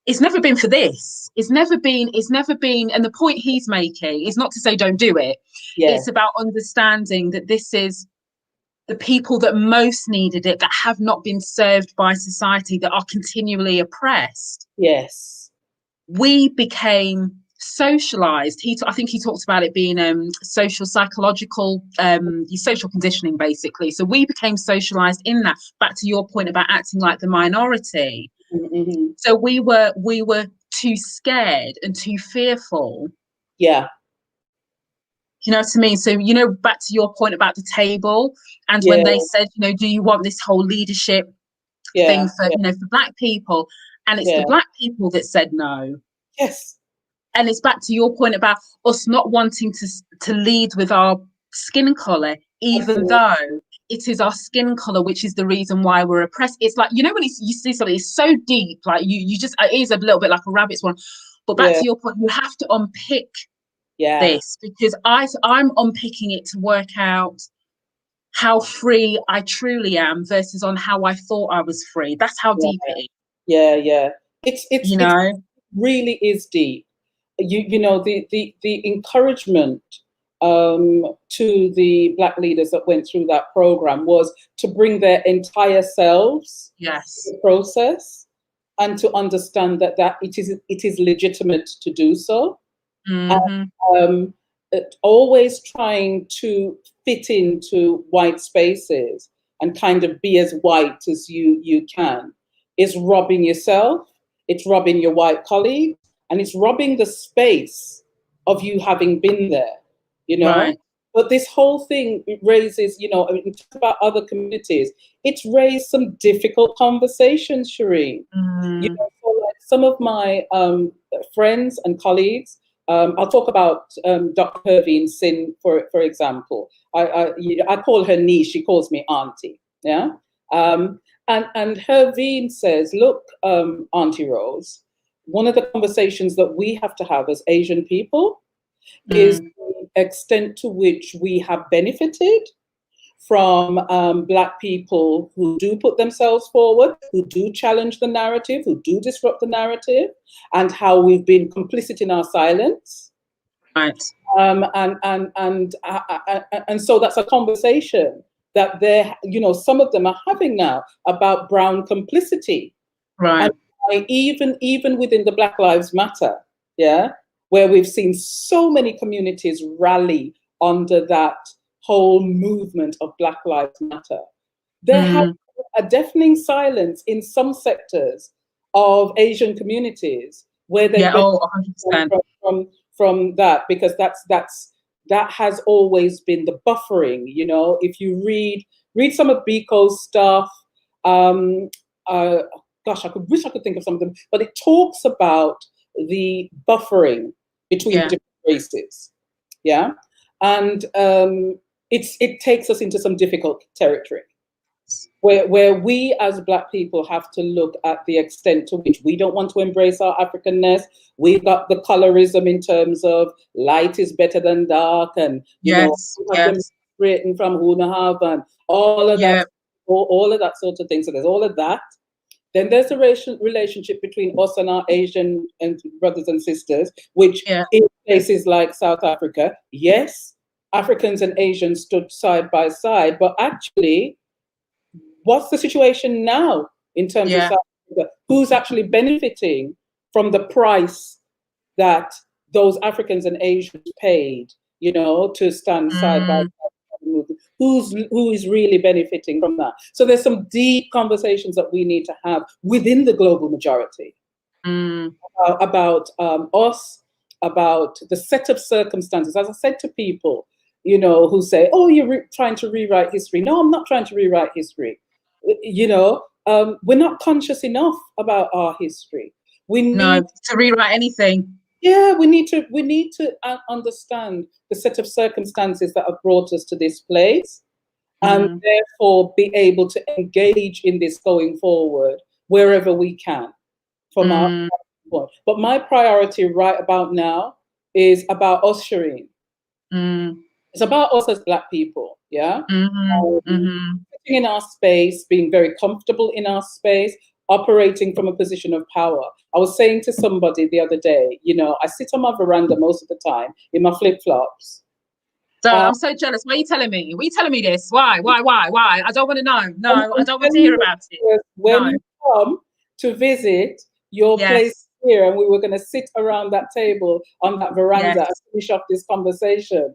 it's never been for this. It's never been. And the point he's making is not to say don't do it. Yeah. It's about understanding that this is the people that most needed it, that have not been served by society, that are continually oppressed. Yes. We became socialized. I think he talked about it being social psychological, social conditioning, basically. So we became socialized in that, back to your point about acting like the minority. Mm-hmm. So we were too scared and too fearful. Yeah. You know what I mean? So, back to your point about the table, and when they said, do you want this whole leadership thing for, for Black people? And it's the Black people that said no. Yes. And it's back to your point about us not wanting to lead with our skin color, even though it is our skin color which is the reason why we're oppressed. It's like, when you see something, it's so deep, like you just, it is a little bit like a rabbit's one. But back to your point, you have to unpick this, because I'm unpicking it to work out how free I truly am versus on how I thought I was free. That's how deep it is. Yeah. It really is deep. The encouragement to the Black leaders that went through that program was to bring their entire selves to the process, and to understand that it is legitimate to do so. Mm-hmm. And, always trying to fit into white spaces and kind of be as white as you can is robbing yourself, it's robbing your white colleagues, and it's robbing the space of you having been there, Right. But this whole thing raises, talk about other communities, it's raised some difficult conversations, Shireen. So like some of my friends and colleagues, I'll talk about Dr. Pervin Sin, for example. I call her niece, she calls me auntie, yeah? And Pervin says, look, Auntie Rose, one of the conversations that we have to have as Asian people is the extent to which we have benefited from Black people who do put themselves forward, who do challenge the narrative, who do disrupt the narrative, and how we've been complicit in our silence. Right. And so that's a conversation that some of them are having now about brown complicity. Right. And even within the Black Lives Matter, where we've seen so many communities rally under that whole movement of Black Lives Matter, there has been a deafening silence in some sectors of Asian communities where they 100%. from that, because that has always been the buffering. If you read some of Biko's stuff, gosh, wish I could think of some of them, but it talks about the buffering between different races, and it takes us into some difficult territory, where we as Black people have to look at the extent to which we don't want to embrace our Africanness. We've got the colorism in terms of light is better than dark, and written from Hunahav and all of that, all of that sort of thing. So there's all of that. Then there's a relationship between us and our Asian and brothers and sisters, which in places like South Africa, yes, Africans and Asians stood side by side, but actually, what's the situation now in terms of South Africa? Who's actually benefiting from the price that those Africans and Asians paid, to stand side by side? Who is really benefiting from that? So there's some deep conversations that we need to have within the global majority about us, about the set of circumstances. As I said to people, who say, "Oh, you're trying to rewrite history." No, I'm not trying to rewrite history. We're not conscious enough about our history. We need to rewrite anything. Yeah, we need to understand the set of circumstances that have brought us to this place, and therefore be able to engage in this going forward wherever we can from our point. But my priority right about now is about us, Shireen. It's about us as Black people, sitting in our space, being very comfortable in our space, operating from a position of power. I was saying to somebody the other day, I sit on my veranda most of the time in my flip-flops. So I'm so jealous. Why are you telling me? Why are you telling me this? Why? I don't want to know. No, I don't want to hear about it. When you come to visit your place here, and we were going to sit around that table on that veranda and finish off this conversation.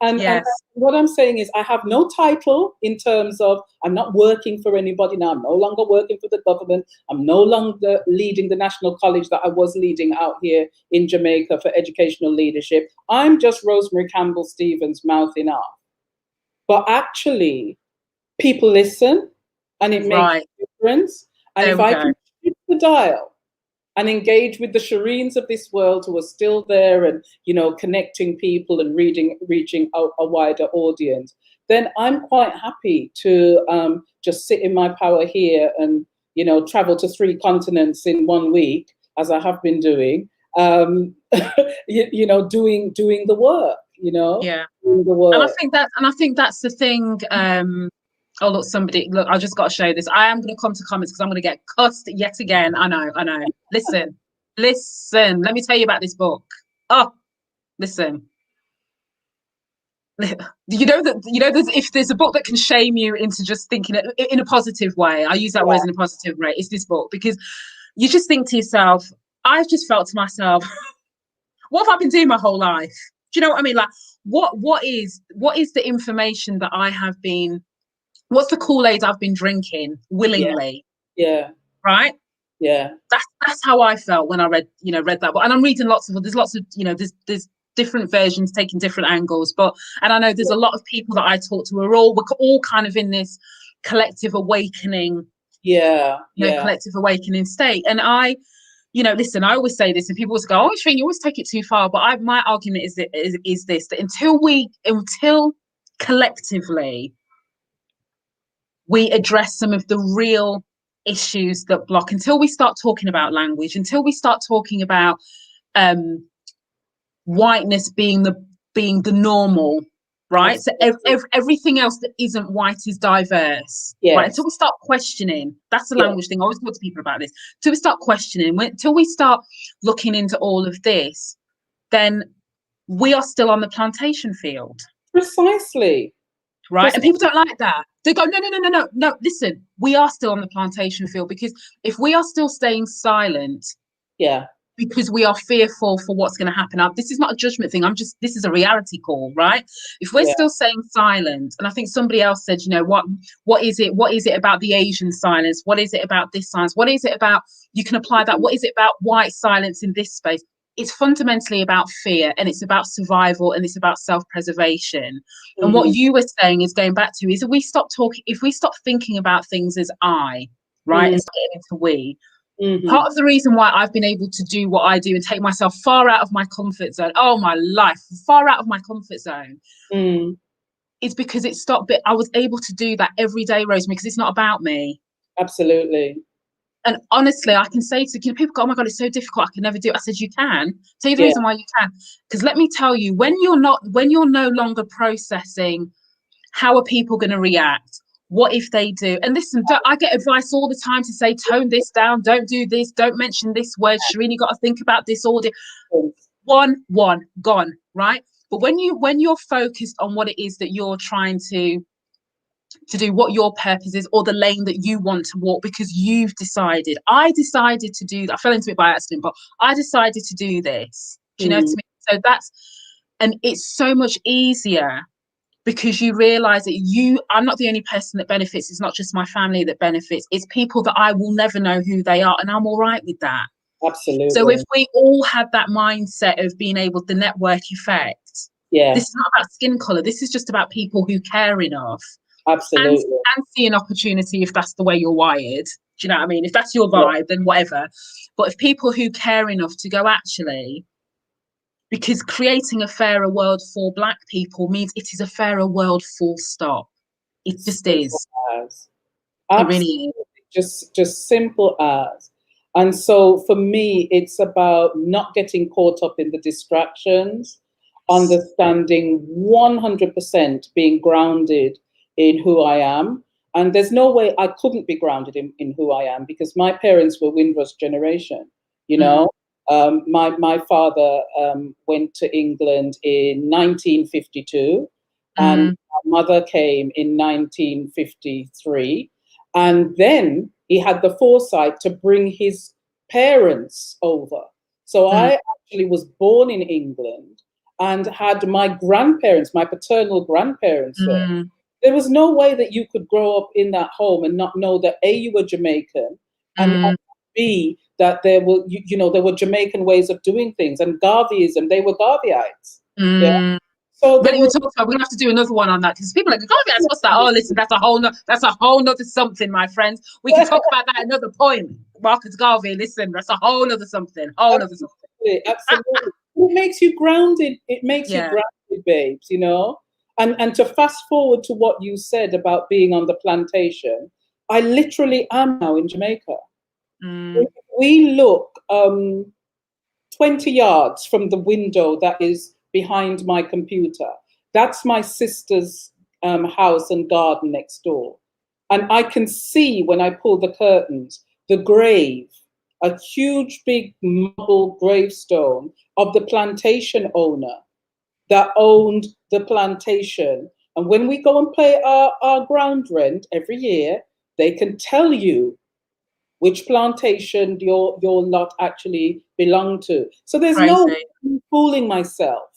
And what I'm saying is I have no title in terms of, I'm not working for anybody now. I'm no longer working for the government. I'm no longer leading the national college that I was leading out here in Jamaica for educational leadership. I'm just Rosemary Campbell-Stephens mouthing off. But actually, people listen, and it makes a difference. And if I can shift the dial and engage with the Shireens of this world who are still there and, connecting people and reaching a wider audience, then I'm quite happy to just sit in my power here and, travel to 3 continents in 1 week, as I have been doing, doing the work, doing the work. And I think that's the thing. Oh, look, I just got to show this. I am going to come to comments because I'm going to get cussed yet again. I know. Listen. Let me tell you about this book. Oh, listen. If there's a book that can shame you into just thinking it in a positive way, I use that word in a positive way, it's this book, because you just think to yourself, I've just felt to myself, what have I been doing my whole life? Do you know what I mean? Like, what is the information that I have been, what's the Kool-Aid I've been drinking willingly? Yeah. Right? Yeah. That's how I felt when I read that book. And I'm reading there's lots of, there's different versions taking different angles. And I know there's a lot of people that I talk to we're all kind of in this collective awakening. Collective awakening state. And listen, I always say this, and people always go, "Oh, Shane, you always take it too far." But my argument is this, that until collectively we address some of the real issues that block, until we start talking about language, until we start talking about whiteness being the normal, right? So Absolutely. everything else that isn't white is diverse, right? Yes. Until we start questioning, that's the Yes. language thing. I always talk to people about this. Until we start questioning, until we start looking into all of this, then we are still on the plantation field. Precisely. Right. And people don't like that. They go, no. Listen, we are still on the plantation field, because if we are still staying silent, Yeah. because we are fearful for what's going to happen. Now, this is not a judgment thing. This is a reality call, right? If we're Yeah. still staying silent, and I think somebody else said, what is it about the Asian silence? What is it about this silence? What is it about, you can apply that. What is it about white silence in this space? It's fundamentally about fear, and it's about survival, and it's about self-preservation. And what you were saying is going back to, is if we stop thinking about things as I, right, and start getting into we. Part of the reason why I've been able to do what I do and take myself far out of my comfort zone, far out of my comfort zone, is because it stopped. But I was able to do that every day, Rosemary, because it's not about me. Absolutely. And honestly, I can say to people, go, oh my God, it's so difficult, I can never do it. I said, you can. Tell you the reason why you can. Because let me tell you, when you're no longer processing, how are people going to react? What if they do? And listen, I get advice all the time to say, tone this down, don't do this, don't mention this word, Shireen, you got to think about this audio. One, gone, right? But when you're focused on what it is that you're trying to do, what your purpose is, or the lane that you want to walk, because you've decided. I decided to do that. I fell into it by accident, but I decided to do this. Do you know what I mean? So and it's so much easier, because you realize that I'm not the only person that benefits. It's not just my family that benefits. It's people that I will never know who they are, and I'm all right with that. Absolutely. So if we all had that mindset of being able, the network effect, this is not about skin color. This is just about people who care enough. Absolutely. And see an opportunity, if that's the way you're wired. Do you know what I mean? If that's your vibe, then whatever. But if people who care enough to go, actually, because creating a fairer world for Black people means it is a fairer world, full stop. It just is. It really is. Just simple as. And so for me, it's about not getting caught up in the distractions, understanding 100% being grounded in who I am. And there's no way I couldn't be grounded in who I am, because my parents were Windrush generation, you know. My father went to England in 1952, and my mother came in 1953. And then he had the foresight to bring his parents over. So I actually was born in England and had my grandparents, my paternal grandparents there. There was no way that you could grow up in that home and not know that A, you were Jamaican, and B, that there were, there were Jamaican ways of doing things, and Garveyism, they were Garveyites. Yeah. So we're going to have to do another one on that, because people are like, Garveyites, what's that? Oh, listen, that's a whole nother something, my friends. We can talk about that another point. Marcus Garvey, listen, that's a whole nother something. Absolutely. It makes you grounded. It makes you grounded, babes, And to fast forward to what you said about being on the plantation, I literally am now in Jamaica. If we look 20 yards from the window that is behind my computer, that's my sister's house and garden next door. And I can see, when I pull the curtains, the grave, a huge big marble gravestone of the plantation owner that owned the plantation. And when we go and pay our ground rent every year, they can tell you which plantation your lot actually belong to. So there's no fooling myself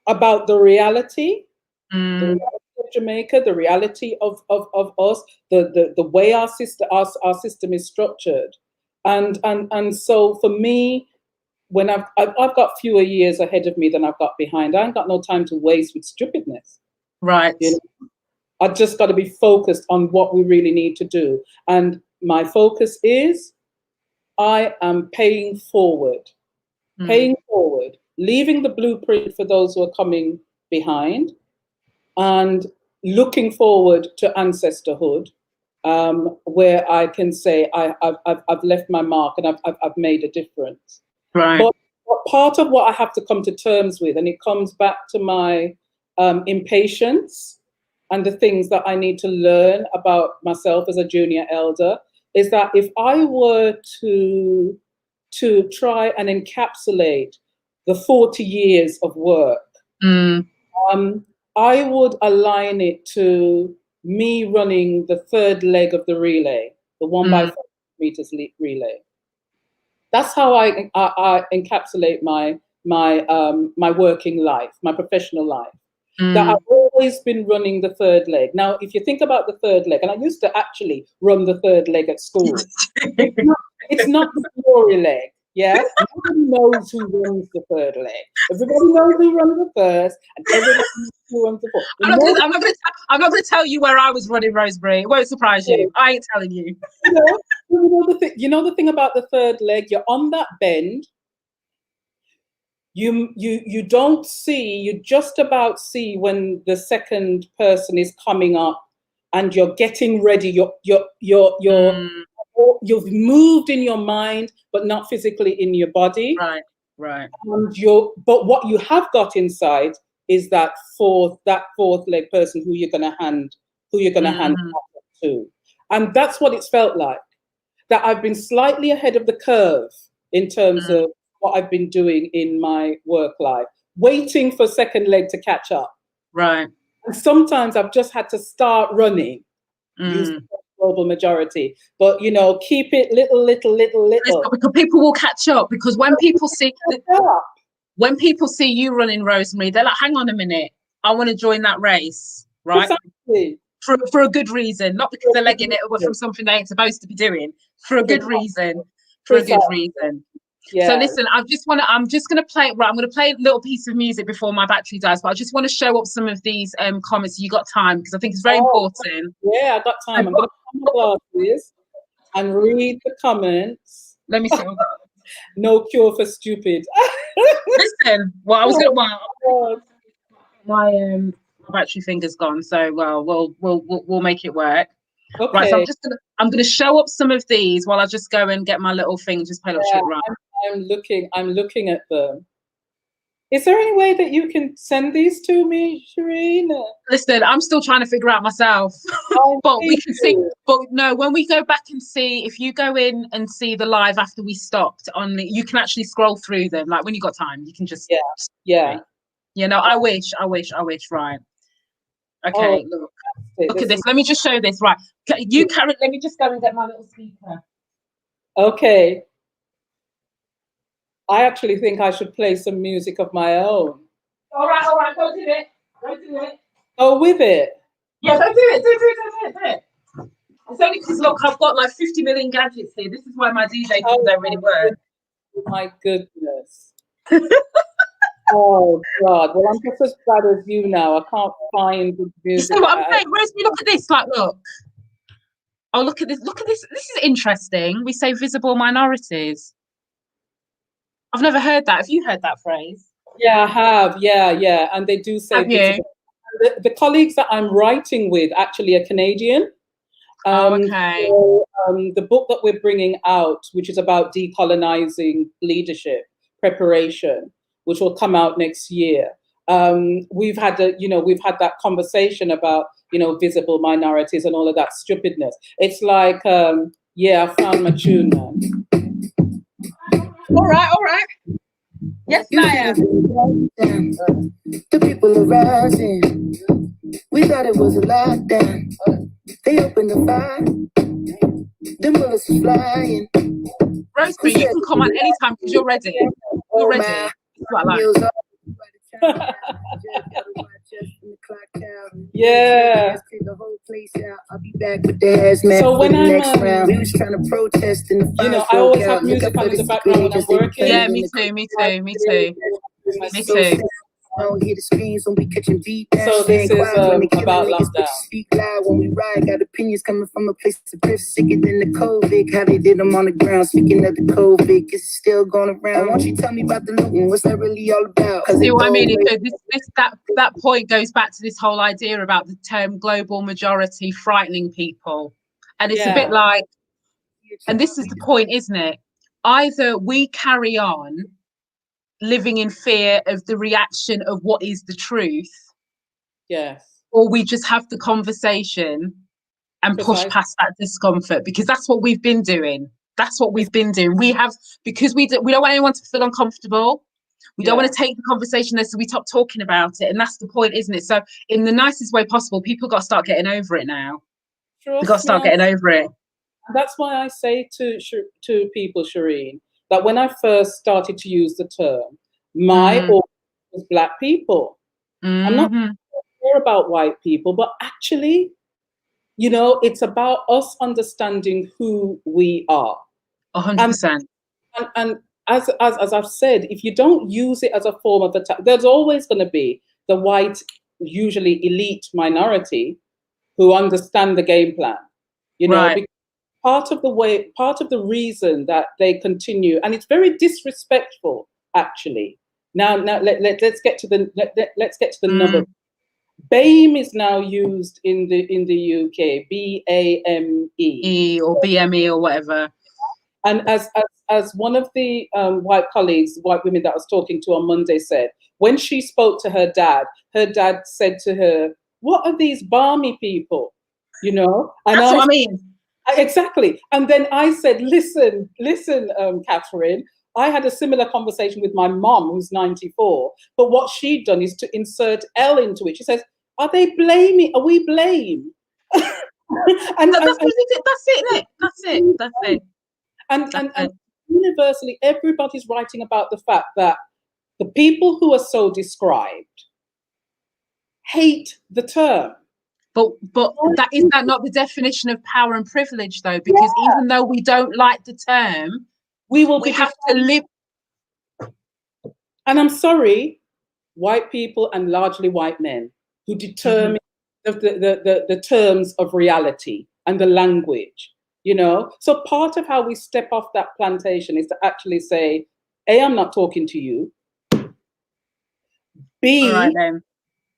about the reality of Jamaica, the reality of us, the way our system is structured. And so for me, when I've got fewer years ahead of me than I've got behind, I ain't got no time to waste with stupidness. Right. I've just got to be focused on what we really need to do. And my focus is, I am paying forward, leaving the blueprint for those who are coming behind, and looking forward to ancestorhood, where I can say I've left my mark and I've made a difference. Right. But part of what I have to come to terms with, and it comes back to my impatience and the things that I need to learn about myself as a junior elder is that if I were to try and encapsulate the 40 years of work, I would align it to me running the third leg of the relay, the 1 by 5 meters relay. That's how I encapsulate my working life, my professional life. That I've always been running the third leg. Now, if you think about the third leg, and I used to actually run the third leg at school. It's not the glory leg. Yeah, nobody knows who runs the third leg. Everybody knows who runs the first, and everybody knows who runs the fourth. I'm not going to tell you where I was running, Rosemary. It won't surprise you. I ain't telling you. You know the thing about the third leg. You're on that bend. You don't see. You just about see when the second person is coming up, and you're getting ready. You've moved in your mind, but not physically in your body. Right. And but what you have got inside is that fourth leg person who you're gonna hand to. And that's what it's felt like. That I've been slightly ahead of the curve in terms of what I've been doing in my work life, waiting for second leg to catch up. Right. And sometimes I've just had to start running. Use the global majority, but keep it little. Because people will catch up. Because when people see you running, Rosemary, they're like, "Hang on a minute, I want to join that race." Right? Exactly. For a good reason, not because they're legging it from something they ain't supposed to be doing. For a good reason. Yeah. So listen, I'm just going to play. Right, I'm going to play a little piece of music before my battery dies. But I just want to show up some of these comments. You got time because I think it's very important. Yeah, I got time. I'm going to put my glasses and read the comments. Let me see. No cure for stupid. Listen, well, I was going to. My battery finger's gone, so we'll make it work. Okay. Right, so I'm gonna show up some of these while I just go and get my little thing, just play shit right. I'm looking at them. Is there any way that you can send these to me, Shireen? Listen, I'm still trying to figure out myself. But we can see. But no, when we go back and see, if you go in and see the live after we stopped you can actually scroll through them. Like when you got time, you can just yeah. I wish. Right. Okay, look at this. Let me just show this. Right, Karen. Let me just go and get my little speaker. Okay. I actually think I should play some music of my own. All right. Go do it. Go with it. Yeah, go do it. It's only because look, I've got like 50 million gadgets here. This is why my DJ things don't really work. My goodness. Oh God! Well, I'm just as bad as you now. I can't find the music. You see what I'm saying? Rosemary, look at this. Like, look. Oh, look at this. This is interesting. We say visible minorities. I've never heard that. Have you heard that phrase? Yeah, I have. Yeah. And they do say visible. The colleagues that I'm writing with actually are Canadian. Okay. So, the book that we're bringing out, which is about decolonizing leadership preparation, which will come out next year. We've had that conversation about visible minorities and all of that stupidness. It's like I found my tune now. All right. Yes, I am. The people are rising. We thought it was a lockdown. They opened the fire. The bullets are flying. Rosemary, you can come on anytime because you're ready. You're ready. Yeah. I'll be back with the hazmat. So when I'm next round, we was trying to protest in the I always have music on in the background when I'm working. Yeah, me too. I don't hear the screams when we catching beat. So this is about lockdown. Speak loud when we ride. Got opinions coming from a place of privilege, sicker than the COVID. How they did them on the ground. Speaking of the COVID, it's still going around. Why don't you tell me about the looting? What's that really all about? See what I mean? That point goes back to this whole idea about the term global majority frightening people, and it's a bit like, and this is the point, isn't it? Either we carry on living in fear of the reaction of what is the truth, Yes. or we just have the conversation and push past that discomfort, because that's what we've been doing. That's what we've been doing. We have, because we don't want anyone to feel uncomfortable. We don't want to take the conversation there, so we stop talking about it. And that's the point, isn't it? So in the nicest way possible, people got to start getting over it now. They've got to start getting over it. That's why I say to people, Shireen, that when I first started to use the term, my audience was Black people. I'm not sure about white people, but actually, you know, it's about us understanding who we are. 100%. And as I've said, if you don't use it as a form of attack, there's always going to be the white, usually elite minority who understand the game plan. You know, because part of the reason that they continue, and it's very disrespectful, actually. Now let's get to the number. BAME is now used in the UK, BAME or BME or whatever. And as one of the white women that I was talking to on Monday said, when she spoke to her dad said to her, "What are these balmy people?" You know, and that's what I mean. Exactly. And then I said, listen, Catherine, I had a similar conversation with my mom, who's 94. But what she'd done is to insert L into it. She says, "Are they blaming? Are we blame?" and that's it. And universally, everybody's writing about the fact that the people who are so described hate the term. But is that not the definition of power and privilege, though? Because even though we don't like the term, we have to live. And I'm sorry, white people and largely white men who determine the terms of reality and the language, you know? So part of how we step off that plantation is to actually say, A, I'm not talking to you. B, all right, then.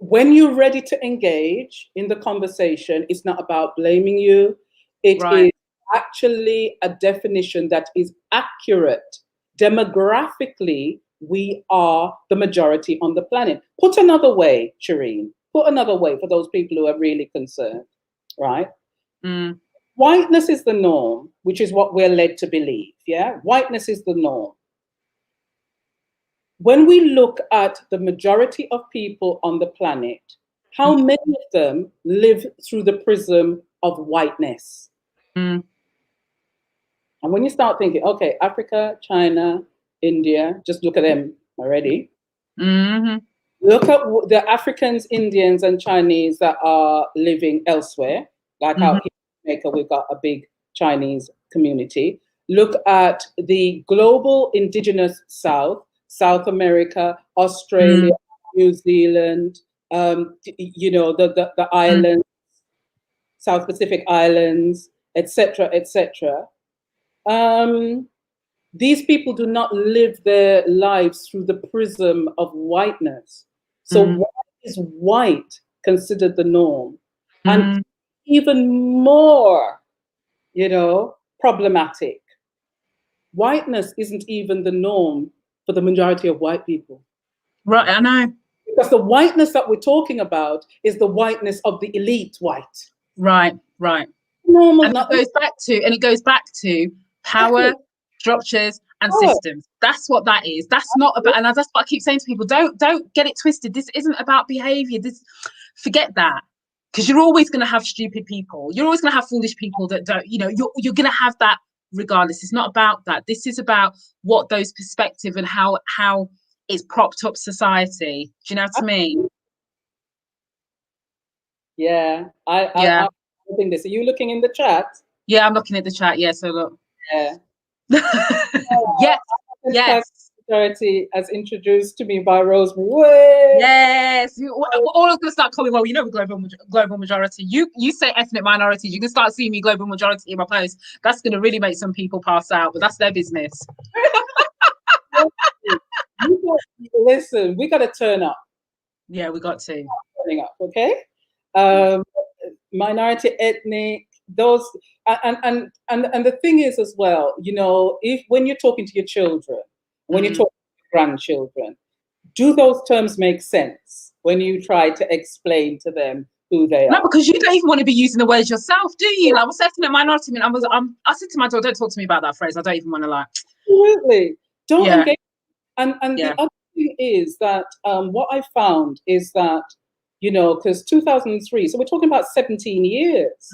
When you're ready to engage in the conversation, it's not about blaming you. It is actually a definition that is accurate. Demographically, we are the majority on the planet. Put another way, Shireen, for those people who are really concerned, right? Whiteness is the norm, which is what we're led to believe, yeah? Whiteness is the norm. When we look at the majority of people on the planet, how many of them live through the prism of whiteness? And when you start thinking, okay, Africa, China, India, just look at them already. Look at the Africans, Indians, and Chinese that are living elsewhere, like out here in Jamaica, we've got a big Chinese community. Look at the global indigenous South America, Australia, New Zealand, you know, the islands, South Pacific Islands, etc., etc. These people do not live their lives through the prism of whiteness. So why is white considered the norm? And even more, you know, problematic, whiteness isn't even the norm for the majority of white people. Right, I know. Because the whiteness that we're talking about is the whiteness of the elite white. Right. Normal, and it goes back to power, structures, and systems. That's what that is. That's not about, and that's what I keep saying to people, don't get it twisted. This isn't about behavior. Forget that. Because you're always going to have stupid people. You're always going to have foolish people that don't, you know, you're going to have that regardless. It's not about that. This is about what those perspectives and how it's propped up society. Do you know what I mean? Yeah. I'm hoping this. Are you looking in the chat? Yeah, I'm looking at the chat. Yeah, so look. Yeah. Yes. Majority as introduced to me by Rosemary. Yes. All I'm gonna start calling, well, you know, global majority. You say ethnic minorities, you can start seeing me global majority in my post. That's gonna really make some people pass out, but that's their business. Listen, we gotta turn up. Yeah, we got to. Turning up, okay? Minority, ethnic, those, and the thing is as well, you know, when you're talking to your children, when you're talking to your grandchildren, do those terms make sense? when you try to explain to them who they are. No, because you don't even want to be using the words yourself, do you? Like, I was saying at minority, I said to my daughter, don't talk to me about that phrase. I don't even want to like. Absolutely. Don't engage. And Yeah. the other thing is that what I found is that, you know, because 2003, so we're talking about 17 years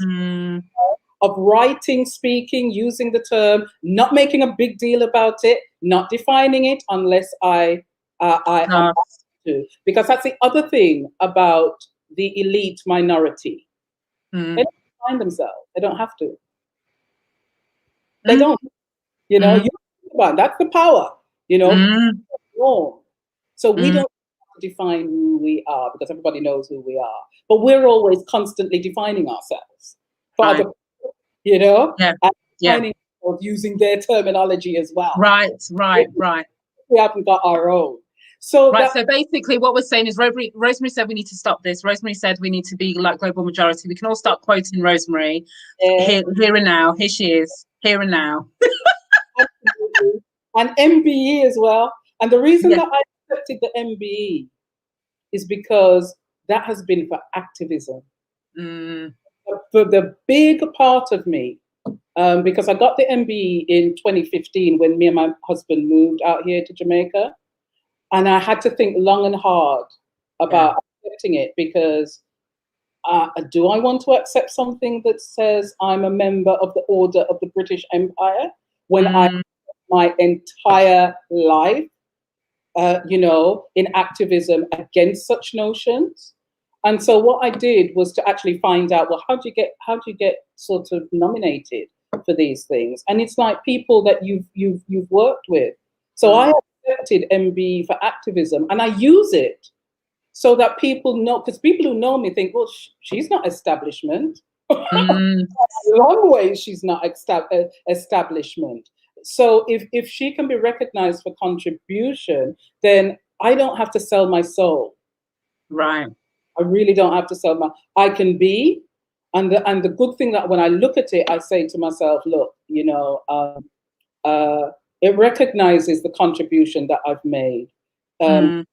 of writing, speaking, using the term, not making a big deal about it, not defining it unless I am asked to. Because that's the other thing about the elite minority. They don't define themselves. They don't have to. They don't. You know, that's the power, you know. So we don't have to define who we are because everybody knows who we are. But we're always constantly defining ourselves for other people, you know, and defining using their terminology as well. Right. We haven't got our own. So basically what we're saying is Rosemary said we need to stop this. Rosemary said we need to be like global majority. We can all start quoting Rosemary here and now. Here she is, here and now. And MBE as well. And the reason that I accepted the MBE is because that has been for activism. For the big part of me, because I got the MBE in 2015 when me and my husband moved out here to Jamaica. And I had to think long and hard about accepting it because do I want to accept something that says I'm a member of the Order of the British Empire when I my entire life, you know, in activism against such notions? And so what I did was to actually find out, well, how do you get sort of nominated for these things? And it's like people that you've worked with. So I accepted MB for activism, and I use it so that people know, because people who know me think, well, she's not establishment. Long way she's not establishment. So if she can be recognized for contribution, then I don't have to sell my soul. Right. I really don't have to sell I can be, and the good thing that when I look at it, I say to myself, look, you know, it recognizes the contribution that I've made to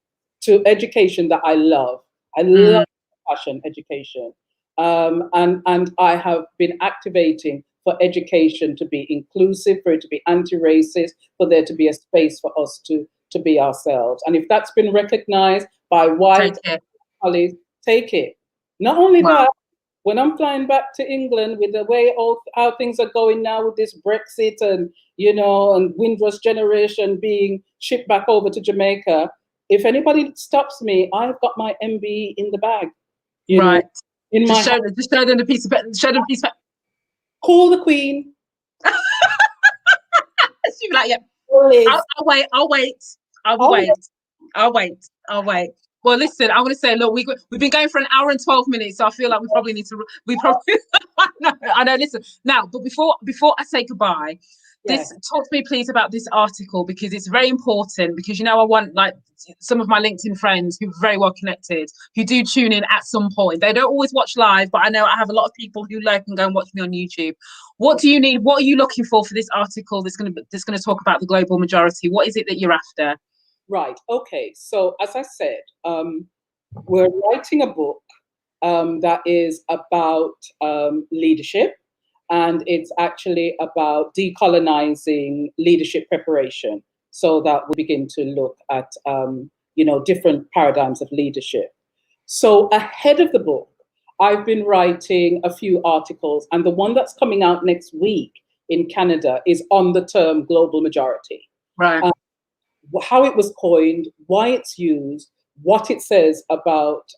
education that I love. I love passion education. And I have been activating for education to be inclusive, for it to be anti-racist, for there to be a space for us to be ourselves. And if that's been recognized by white colleagues, take it. Not only that, when I'm flying back to England with the way how things are going now with this Brexit and, you know, and Windrush generation being shipped back over to Jamaica, if anybody stops me, I've got my MBE in the bag. You know, in just show them the piece of paper. Call the Queen. She'll be like, yeah. I'll wait. Well, listen, I'm going to say, look, we've been going for an hour and 12 minutes, so I feel like we probably need to. I know. Listen, now, but before I say goodbye, talk to me, please, about this article, because it's very important. Because, you know, I want like some of my LinkedIn friends who are very well connected, who do tune in at some point. They don't always watch live, but I know I have a lot of people who lurk and go and watch me on YouTube. What do you need? What are you looking for this article that's going to talk about the global majority? What is it that you're after? Right. Okay. So as I said, we're writing a book that is about leadership, and it's actually about decolonizing leadership preparation, so that we begin to look at you know, different paradigms of leadership. So ahead of the book, I've been writing a few articles, and the one that's coming out next week in Canada is on the term global majority. Right. How it was coined, why it's used, what it says about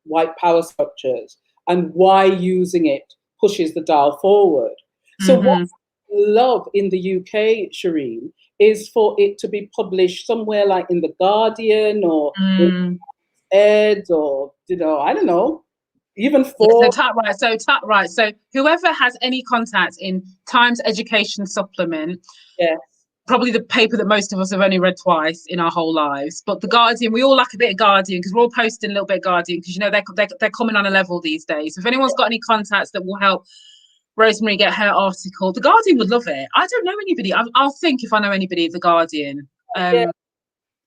white power structures, and why using it pushes the dial forward. So what I love in the UK, Shireen, is for it to be published somewhere like in The Guardian or Ed, or, you know, I don't know, even for... So whoever has any contact in Times Education Supplement, probably the paper that most of us have only read twice in our whole lives. But The Guardian, we all like a bit of Guardian because we're all posting a little bit of Guardian because, you know, they're coming on a level these days. So if anyone's got any contacts that will help Rosemary get her article, The Guardian would love it. I don't know anybody. I'll think if I know anybody at The Guardian.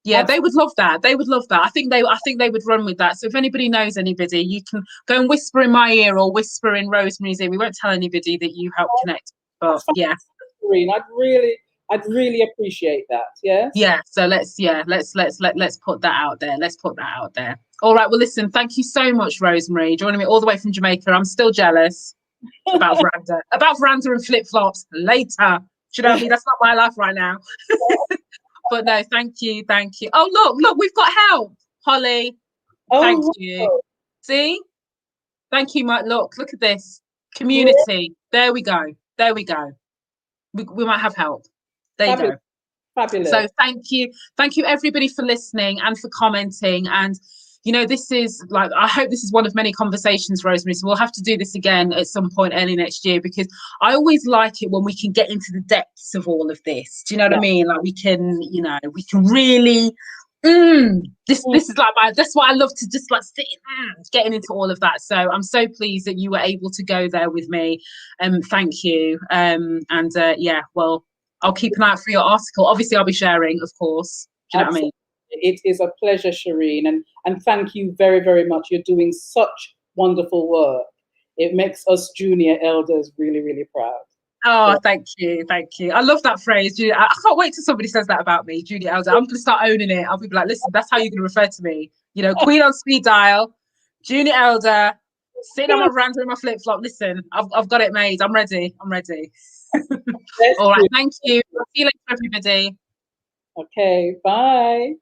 Yeah, they would love that. They would love that. I think they would run with that. So if anybody knows anybody, you can go and whisper in my ear or whisper in Rosemary's ear. We won't tell anybody that you helped connect. But yeah. I'd really appreciate that. Yes. Yeah. So let's put that out there. Let's put that out there. All right. Well, listen, thank you so much, Rosemary, joining me all the way from Jamaica. I'm still jealous about veranda and flip-flops later. Do you know what I mean? That's not my life right now. But no, thank you. Oh, look, we've got help, Holly. Thank you. See? Thank you, Mike. Look at this. Community. There we go. We might have help. There you go. Fabulous. So thank you everybody for listening and for commenting. And this is I hope this is one of many conversations, Rosemary. So we'll have to do this again at some point early next year, because I always like it when we can get into the depths of all of this. Do you know what I mean? Like we can really this is that's what I love to just sit getting into all of that. So I'm so pleased that you were able to go there with me. Thank you. Well, I'll keep an eye out for your article. Obviously, I'll be sharing, of course. Do you know what I mean? It is a pleasure, Shireen, and thank you very, very much. You're doing such wonderful work. It makes us junior elders really, really proud. Oh, thank you. I love that phrase. I can't wait till somebody says that about me, junior elder. I'm going to start owning it. I'll be like, listen, that's how you're going to refer to me. Queen on speed dial, junior elder, sitting on my veranda in my flip-flop. Listen, I've got it made. I'm ready. All right, thank you. See you later, everybody. Okay, bye.